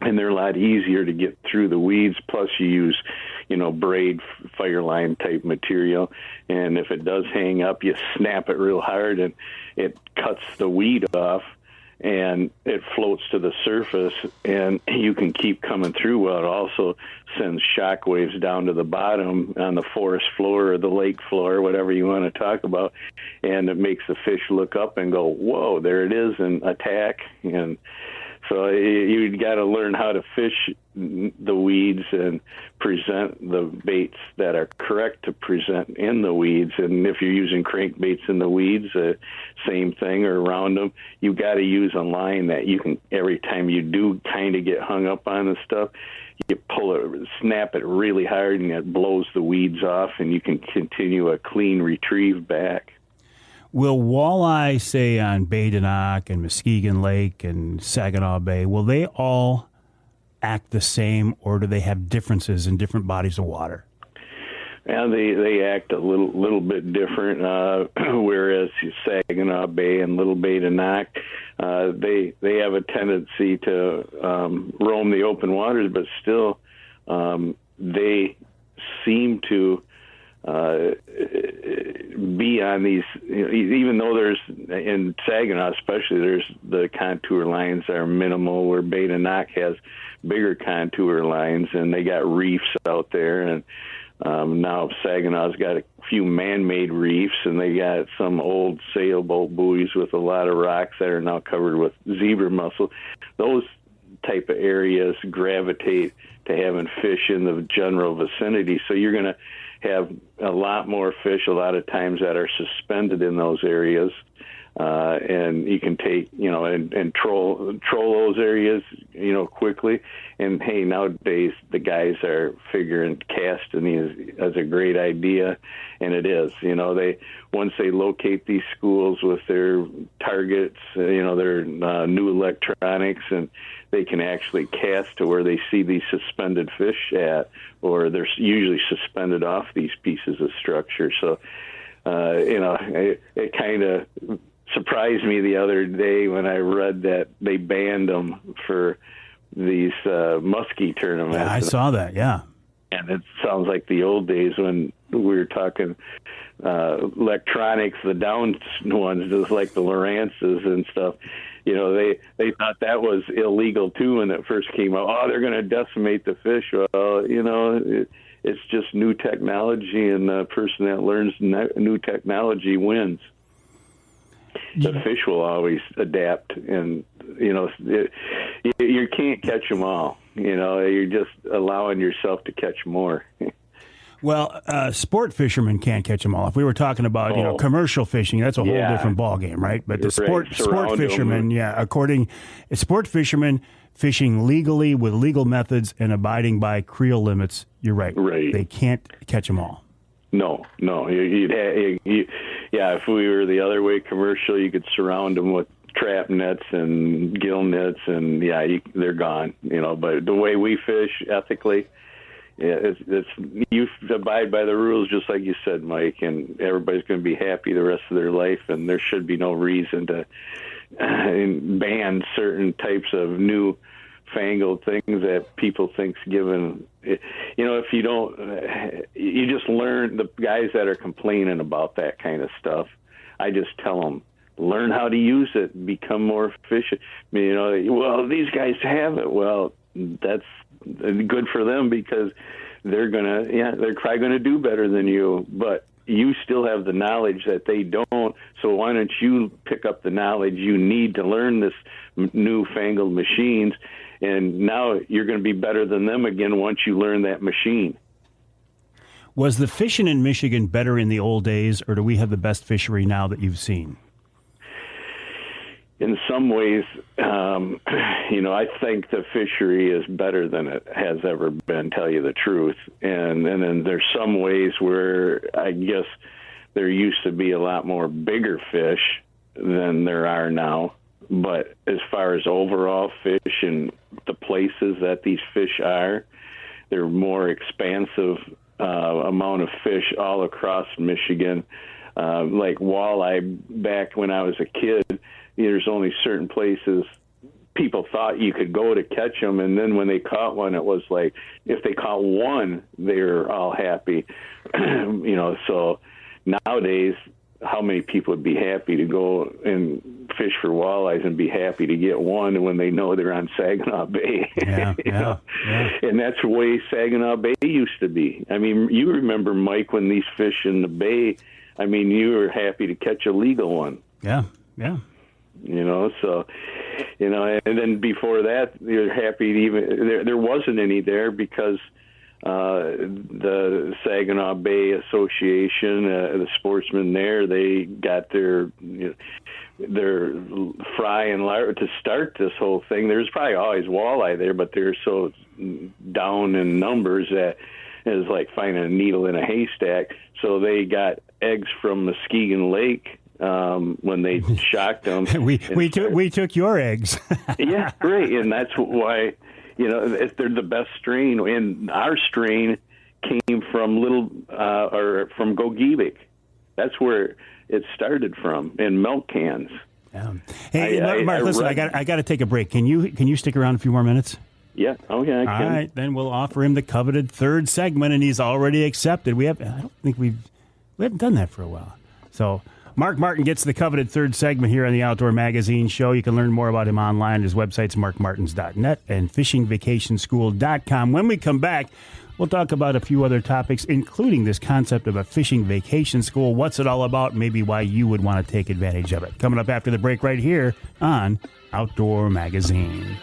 And they're a lot easier to get through the weeds. Plus, you use, braid fire line type material. And if it does hang up, you snap it real hard, and it cuts the weed off, and it floats to the surface, and you can keep coming through. Well, it also sends shock waves down to the bottom on the forest floor or the lake floor, whatever you want to talk about, and it makes the fish look up and go, whoa, there it is, and attack. And so you got to learn how to fish the weeds and present the baits that are correct to present in the weeds. And if you're using crankbaits in the weeds, same thing, or around them, you got to use a line that you can, every time you do kind of get hung up on the stuff, you pull it, snap it really hard, and it blows the weeds off, and you can continue a clean retrieve back. Will walleye, say on Badenoch and Muskegon Lake and Saginaw Bay, will they all act the same, or do they have differences in different bodies of water? Yeah, they act a little bit different. Whereas Saginaw Bay and Little Badenoch, they have a tendency to roam the open waters, but still they seem to be on these, even though there's, in Saginaw especially, there's the contour lines are minimal, where Badenoch has bigger contour lines, and they got reefs out there. And now Saginaw's got a few man-made reefs, and they got some old sailboat buoys with a lot of rocks that are now covered with zebra mussel. Those type of areas gravitate to having fish in the general vicinity, so you're going to have a lot more fish a lot of times that are suspended in those areas, and you can take, and troll those areas, quickly. And hey, nowadays the guys are figuring casting as a great idea, and it is. They, once they locate these schools with their targets, their new electronics, and they can actually cast to where they see these suspended fish at, or they're usually suspended off these pieces of structure. So, it kind of surprised me the other day when I read that they banned them for these muskie tournaments. Yeah, I saw that, yeah. And it sounds like the old days when we were talking electronics, the down ones, just like the Lowrances and stuff. They thought that was illegal too when it first came out. Oh, they're going to decimate the fish. Well, it's just new technology, and the person that learns new technology wins. The fish will always adapt, and you can't catch them all. You're just allowing yourself to catch more. Well, sport fishermen can't catch them all. If we were talking about commercial fishing, that's a whole different ballgame, right? But the sport fishermen, sport fishermen fishing legally with legal methods and abiding by creel limits. You're right. Right. They can't catch them all. No. If we were the other way, commercial, you could surround them with trap nets and gill nets, and they're gone. But the way we fish ethically, it's you abide by the rules, just like you said, Mike, and everybody's going to be happy the rest of their life, and there should be no reason to ban certain types of new newfangled things that people think's given. If you don't, you just learn. The guys that are complaining about that kind of stuff, I just tell them, learn how to use it, become more efficient. Well, these guys have it. Well, that's good for them because they're probably gonna do better than you, but you still have the knowledge that they don't. So why don't you pick up the knowledge you need to learn this newfangled machines, and now you're going to be better than them again once you learn that machine. Was the fishing in Michigan better in the old days, or do we have the best fishery now that you've seen? In some ways, I think the fishery is better than it has ever been, tell you the truth. And then there's some ways where I guess there used to be a lot more bigger fish than there are now. But as far as overall fish and the places that these fish are, they're more expansive amount of fish all across Michigan. Like walleye, back when I was a kid, there's only certain places people thought you could go to catch them, and then when they caught one, it was like if they caught one, they were all happy. So nowadays, how many people would be happy to go and fish for walleyes and be happy to get one when they know they're on Saginaw Bay? Yeah. And that's the way Saginaw Bay used to be. I mean, you remember, Mike, when these fish in the bay, I mean, you were happy to catch a legal one. Yeah. And then before that, you're happy to even, there wasn't any there because the Saginaw Bay Association, the sportsmen there, they got their fry and lard to start this whole thing. There's probably always walleye there, but they're so down in numbers that it's like finding a needle in a haystack. So they got eggs from Muskegon Lake when they shocked them. we took your eggs. Yeah, great, and that's why they're the best strain. And our strain came from from Gogebic. That's where it started from, in milk cans. Yeah. Hey, Mark, listen, I got to take a break. Can you stick around a few more minutes? Yeah. Oh, yeah, I can. All right, then we'll offer him the coveted third segment, and he's already accepted. I don't think we haven't done that for a while. So Mark Martin gets the coveted third segment here on the Outdoor Magazine Show. You can learn more about him online. His website's markmartins.net and fishingvacationschool.com. When we come back, we'll talk about a few other topics, including this concept of a fishing vacation school. What's it all about? Maybe why you would want to take advantage of it. Coming up after the break right here on Outdoor Magazine.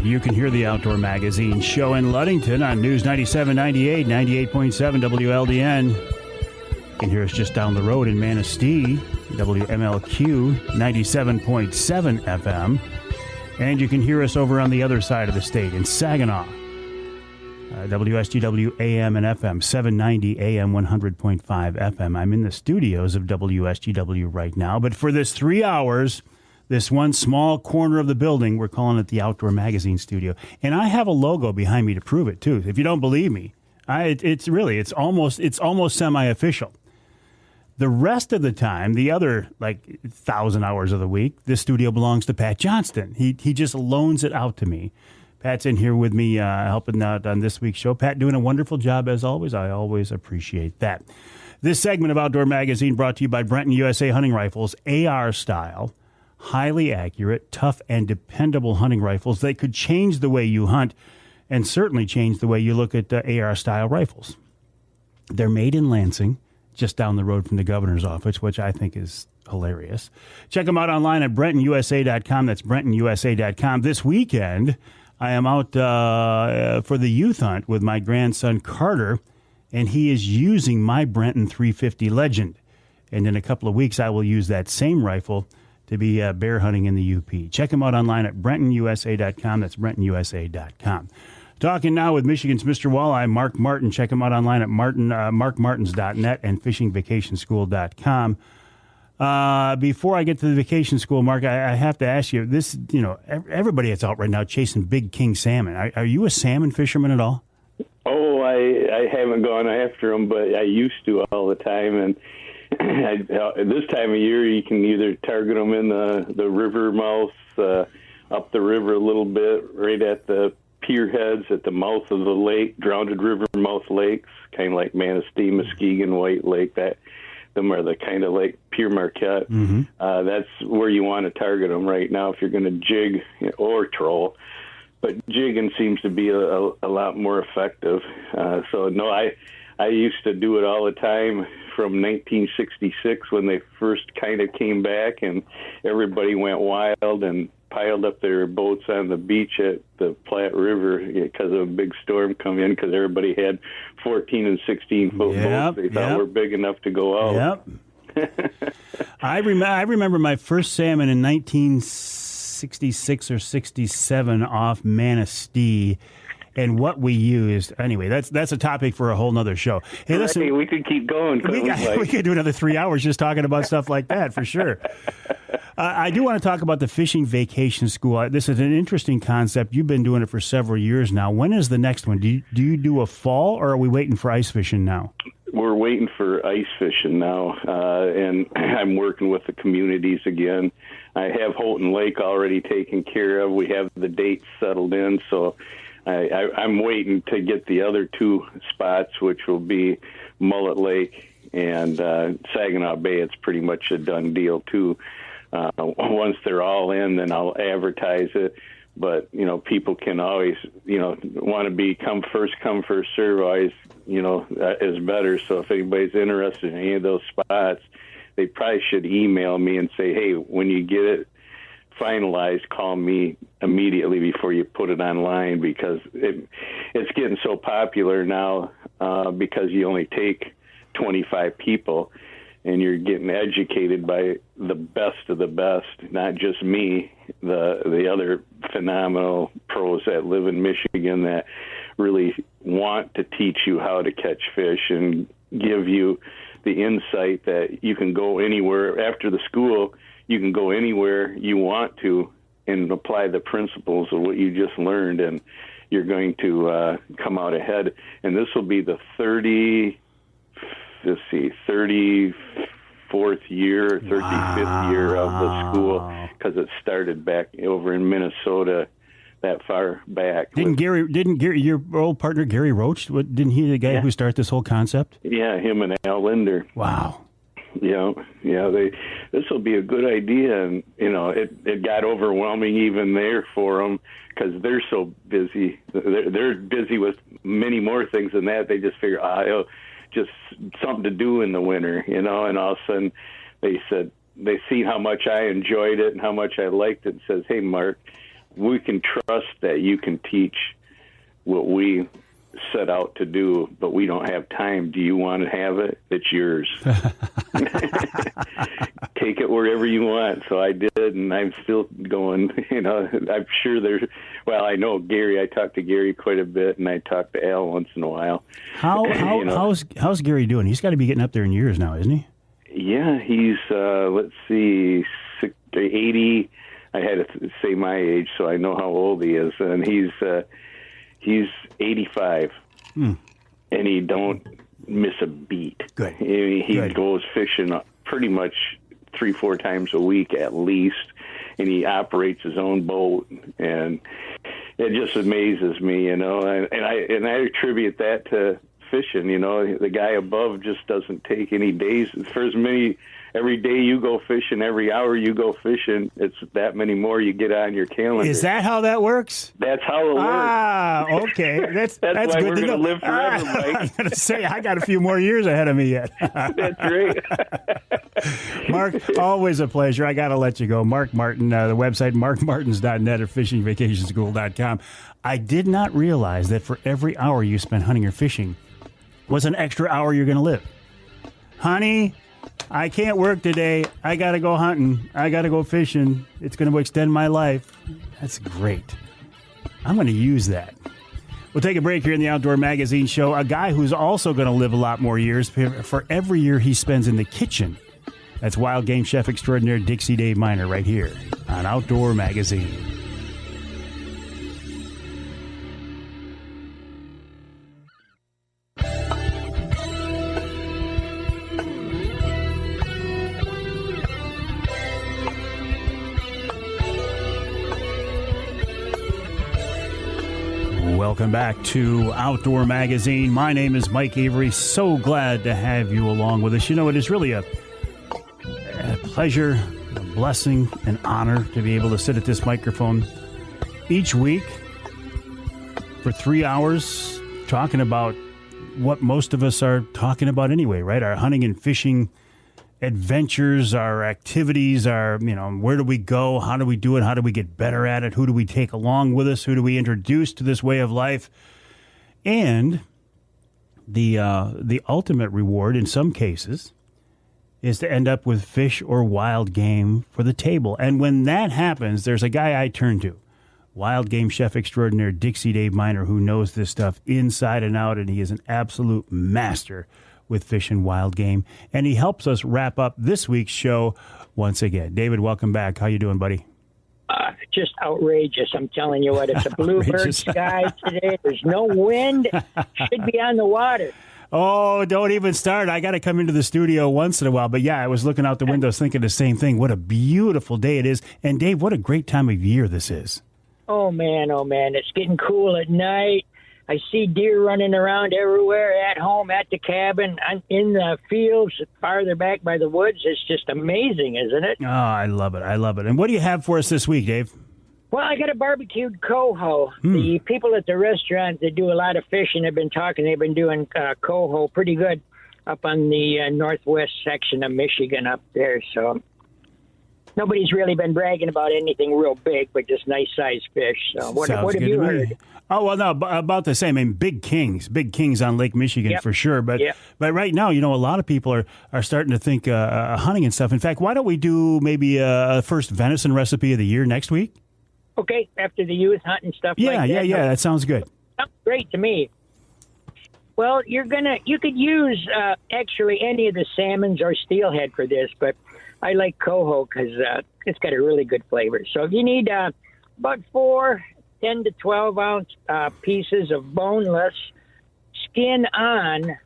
You can hear the Outdoor Magazine Show in Ludington on News 97.98, 98.7 WLDN. You can hear us just down the road in Manistee, WMLQ 97.7 FM. And you can hear us over on the other side of the state in Saginaw, WSGW AM and FM, 790 AM, 100.5 FM. I'm in the studios of WSGW right now, but for this 3 hours, this one small corner of the building, we're calling it the Outdoor Magazine Studio. And I have a logo behind me to prove it, too. If you don't believe me, it's almost semi-official. The rest of the time, the other, 1,000 hours of the week, this studio belongs to Pat Johnston. He just loans it out to me. Pat's in here with me helping out on this week's show. Pat doing a wonderful job, as always. I always appreciate that. This segment of Outdoor Magazine brought to you by Brenton USA Hunting Rifles, AR style. Highly accurate, tough, and dependable hunting rifles that could change the way you hunt and certainly change the way you look at AR-style rifles. They're made in Lansing, just down the road from the governor's office, which I think is hilarious. Check them out online at BrentonUSA.com. That's BrentonUSA.com. This weekend, I am out for the youth hunt with my grandson, Carter, and he is using my Brenton 350 Legend. And in a couple of weeks, I will use that same rifle to be bear hunting in the UP. Check them out online at BrentonUSA.com. That's BrentonUSA.com. Talking now with Michigan's Mr. Walleye, Mark Martin. Check him out online at markmartins.net and fishingvacationschool.com. Before I get to the vacation school, Mark, I have to ask you, this, everybody that's out right now chasing big king salmon. Are you a salmon fisherman at all? Oh, I haven't gone after them, but I used to all the time. And this time of year, you can either target them in the river mouth, up the river a little bit, right at the pier heads at the mouth of the lake, drowned river mouth lakes, kind of like Manistee, Muskegon, White Lake. Them are the kind of like Pier Marquette. Mm-hmm. That's where you want to target them right now if you're going to jig or troll. But jigging seems to be a lot more effective. I used to do it all the time from 1966 when they first kind of came back and everybody went wild and piled up their boats on the beach at the Platte River because of a big storm come in because everybody had 14 and 16 foot boats they thought were big enough to go out. Yep. I remember my first salmon in 1966 or 67 off Manistee. And what we used, anyway, that's a topic for a whole nother show. Hey, listen, we could keep going. We could do another 3 hours just talking about stuff like that, for sure. I do want to talk about the Fishing Vacation School. This is an interesting concept. You've been doing it for several years now. When is the next one? Do you do a fall, or are we waiting for ice fishing now? We're waiting for ice fishing now, and I'm working with the communities again. I have Houghton Lake already taken care of. We have the dates settled in, so I'm waiting to get the other two spots, which will be Mullet Lake and Saginaw Bay. It's pretty much a done deal, too. Once they're all in, then I'll advertise it. But, people can always, want to be come first serve always, is better. So if anybody's interested in any of those spots, they probably should email me and say, hey, when you get it finalized, call me immediately before you put it online because it's getting so popular now because you only take 25 people and you're getting educated by the best of the best, not just me, the other phenomenal pros that live in Michigan that really want to teach you how to catch fish and give you the insight that you can go anywhere after the school. You can go anywhere you want to and apply the principles of what you just learned, and you're going to come out ahead. And this will be the 34th year, 35th year of the school because it started back over in Minnesota that far back. Didn't Gary, your old partner Gary Roach, didn't he the guy who started this whole concept? Yeah, him and Al Linder. Wow. Yeah. This will be a good idea, and it got overwhelming even there for them because they're so busy. They're busy with many more things than that. They just figure, just something to do in the winter, and all of a sudden they said they see how much I enjoyed it and how much I liked it, and says, hey, Mark, we can trust that you can teach what we set out to do, but we don't have time. Do you want to have it? It's yours. Take it wherever you want. So I did, and I'm still going. I'm sure I know Gary. I talk to Gary quite a bit, and I talk to Al once in a while. How's Gary doing? He's got to be getting up there in years now, isn't he? Yeah, he's 80. I had to say my age, so I know how old he is, and he's 85, and he don't miss a beat. Good. He goes fishing pretty much 3-4 times a week at least, and he operates his own boat, and it just amazes me, and I attribute that to fishing. The guy above just doesn't take any days. For as many, every day you go fishing, every hour you go fishing, it's that many more you get on your calendar. Is that how that works? That's how it works. Ah, okay. That's why good we're going to live forever, Mike. I'm going to say, I got a few more years ahead of me yet. That's great. Mark, always a pleasure. I got to let you go. Mark Martin, the website, markmartins.net or fishingvacationschool.com. I did not realize that for every hour you spend hunting or fishing was an extra hour you're going to live. Honey, I can't work today. I got to go hunting. I got to go fishing. It's going to extend my life. That's great. I'm going to use that. We'll take a break here in the Outdoor Magazine Show. A guy who's also going to live a lot more years for every year he spends in the kitchen. That's wild game chef extraordinaire Dixie Dave Minar right here on Outdoor Magazine. Welcome back to Outdoor Magazine. My name is Mike Avery. So glad to have you along with us. You know, it is really a pleasure, a blessing, an honor to be able to sit at this microphone each week for 3 hours talking about what most of us are talking about anyway, right? Our hunting and fishing adventures, our activities, where do we go? How do we do it? How do we get better at it? Who do we take along with us? Who do we introduce to this way of life? And the ultimate reward in some cases is to end up with fish or wild game for the table. And when that happens, there's a guy I turn to, wild game chef extraordinaire Dixie Dave Minar, who knows this stuff inside and out, and he is an absolute master with fish and wild game. And he helps us wrap up this week's show once again. David, welcome back. How you doing, buddy? Just outrageous. I'm telling you what, it's a bluebird sky today. There's no wind. Should be on the water. Oh, don't even start. I got to come into the studio once in a while. But yeah, I was looking out the windows thinking the same thing. What a beautiful day it is. And Dave, what a great time of year this is. Oh, man. It's getting cool at night. I see deer running around everywhere, at home, at the cabin, in the fields, farther back by the woods. It's just amazing, isn't it? Oh, I love it. And what do you have for us this week, Dave? Well, I got a barbecued coho. The people at the restaurant that do a lot of fishing have been talking. They've been doing coho pretty good up on the northwest section of Michigan up there. So nobody's really been bragging about anything real big, but just nice-sized fish. So what have you heard? Oh, well, no, about the same. I mean, big kings on Lake Michigan for sure. But right now, a lot of people are starting to think hunting and stuff. In fact, why don't we do maybe a first venison recipe of the year next week? Okay, after the youth hunt and stuff like that. Yeah, that sounds good. Sounds great to me. Well, you could use actually any of the salmons or steelhead for this, but I like coho because it's got a really good flavor. So you need about 4 10 to 12 ounce pieces of boneless, skin on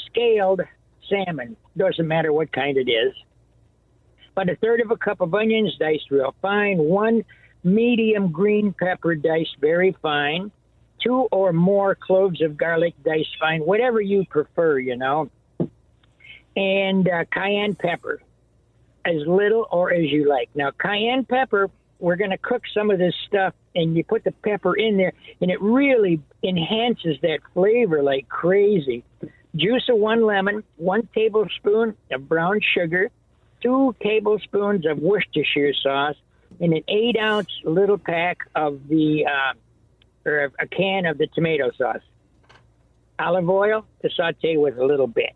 scaled salmon. Doesn't matter what kind it is. About a third of a cup of onions diced real fine, 1 medium green pepper diced very fine, 2 or more cloves of garlic diced fine, whatever you prefer, and cayenne pepper, as little or as you like. Now, cayenne pepper, we're going to cook some of this stuff, and you put the pepper in there, and it really enhances that flavor like crazy. Juice of 1 lemon, 1 tablespoon of brown sugar, 2 tablespoons of Worcestershire sauce, and an 8-ounce little pack of the, or a can of the tomato sauce. Olive oil to saute with a little bit.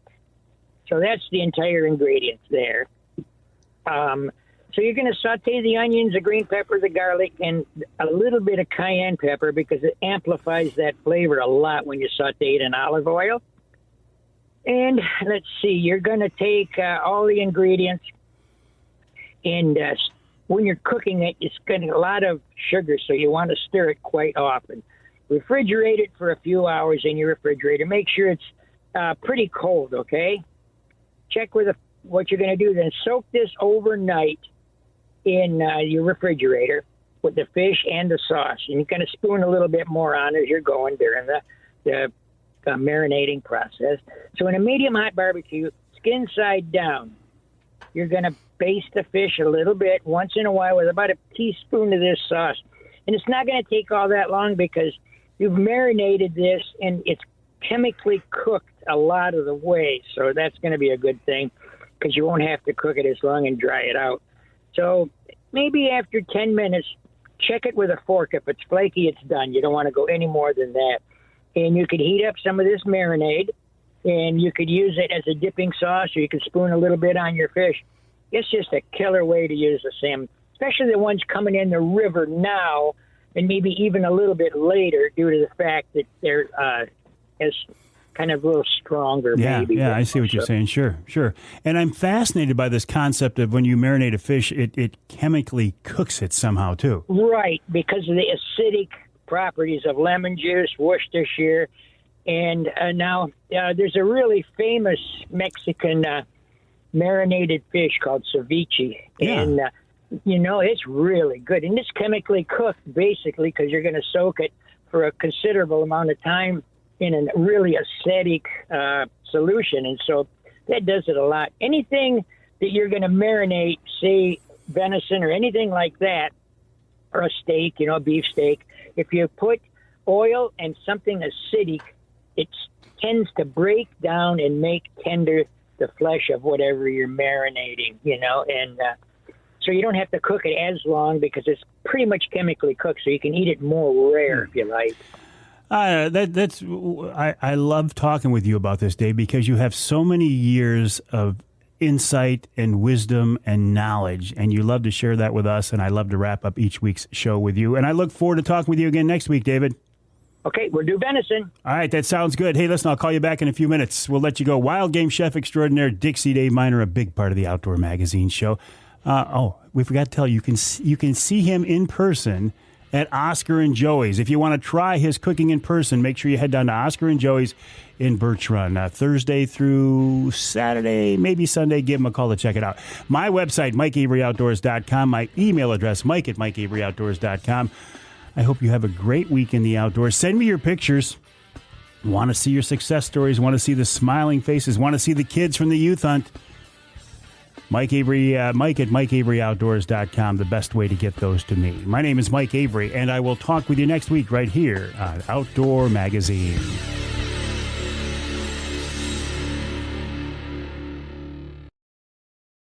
So that's the entire ingredients there. So you're going to saute the onions, the green pepper, the garlic, and a little bit of cayenne pepper because it amplifies that flavor a lot when you saute it in olive oil. And let's see, you're going to take all the ingredients, and when you're cooking it, it's got a lot of sugar, so you want to stir it quite often. Refrigerate it for a few hours in your refrigerator. Make sure it's pretty cold, okay? Check with what you're going to do. Then soak this overnight in your refrigerator with the fish and the sauce. And you're going to spoon a little bit more on as you're going during the marinating process. So in a medium hot barbecue, skin side down, you're going to baste the fish a little bit once in a while with about a teaspoon of this sauce. And it's not going to take all that long because you've marinated this and it's chemically cooked a lot of the way. So that's going to be a good thing because you won't have to cook it as long and dry it out. So maybe after 10 minutes, check it with a fork. If it's flaky, it's done. You don't want to go any more than that. And you could heat up some of this marinade, and you could use it as a dipping sauce, or you could spoon a little bit on your fish. It's just a killer way to use the salmon, especially the ones coming in the river now and maybe even a little bit later due to the fact that they're as kind of a little stronger. Yeah, maybe. I see what you're saying. Sure. And I'm fascinated by this concept of when you marinate a fish, it chemically cooks it somehow too. Right, because of the acidic properties of lemon juice, Worcestershire, and now there's a really famous Mexican marinated fish called ceviche, and it's really good. And it's chemically cooked basically because you're going to soak it for a considerable amount of time in a really acidic solution, and so that does it a lot. Anything that you're going to marinate, say venison or anything like that, or a steak, a beef steak, if you put oil and something acidic, it tends to break down and make tender the flesh of whatever you're marinating, and so you don't have to cook it as long because it's pretty much chemically cooked, so you can eat it more rare if you like. I love talking with you about this, Dave, because you have so many years of insight and wisdom and knowledge, and you love to share that with us, and I love to wrap up each week's show with you. And I look forward to talking with you again next week, David. Okay, we'll do venison. All right, that sounds good. Hey, listen, I'll call you back in a few minutes. We'll let you go. Wild game chef extraordinaire Dixie Dave Minar, a big part of the Outdoor Magazine show. We forgot to tell you, you can see him in person at Oscar and Joey's. If you want to try his cooking in person, make sure you head down to Oscar and Joey's in Birch Run, Thursday through Saturday, maybe Sunday. Give him a call to check it out. My website, MikeAveryOutdoors.com. My email address, Mike@MikeAveryOutdoors.com. I hope you have a great week in the outdoors. Send me your pictures. Want to see your success stories. Want to see the smiling faces. Want to see the kids from the youth hunt. Mike at MikeAveryOutdoors.com, the best way to get those to me. My name is Mike Avery, and I will talk with you next week right here on Outdoor Magazine.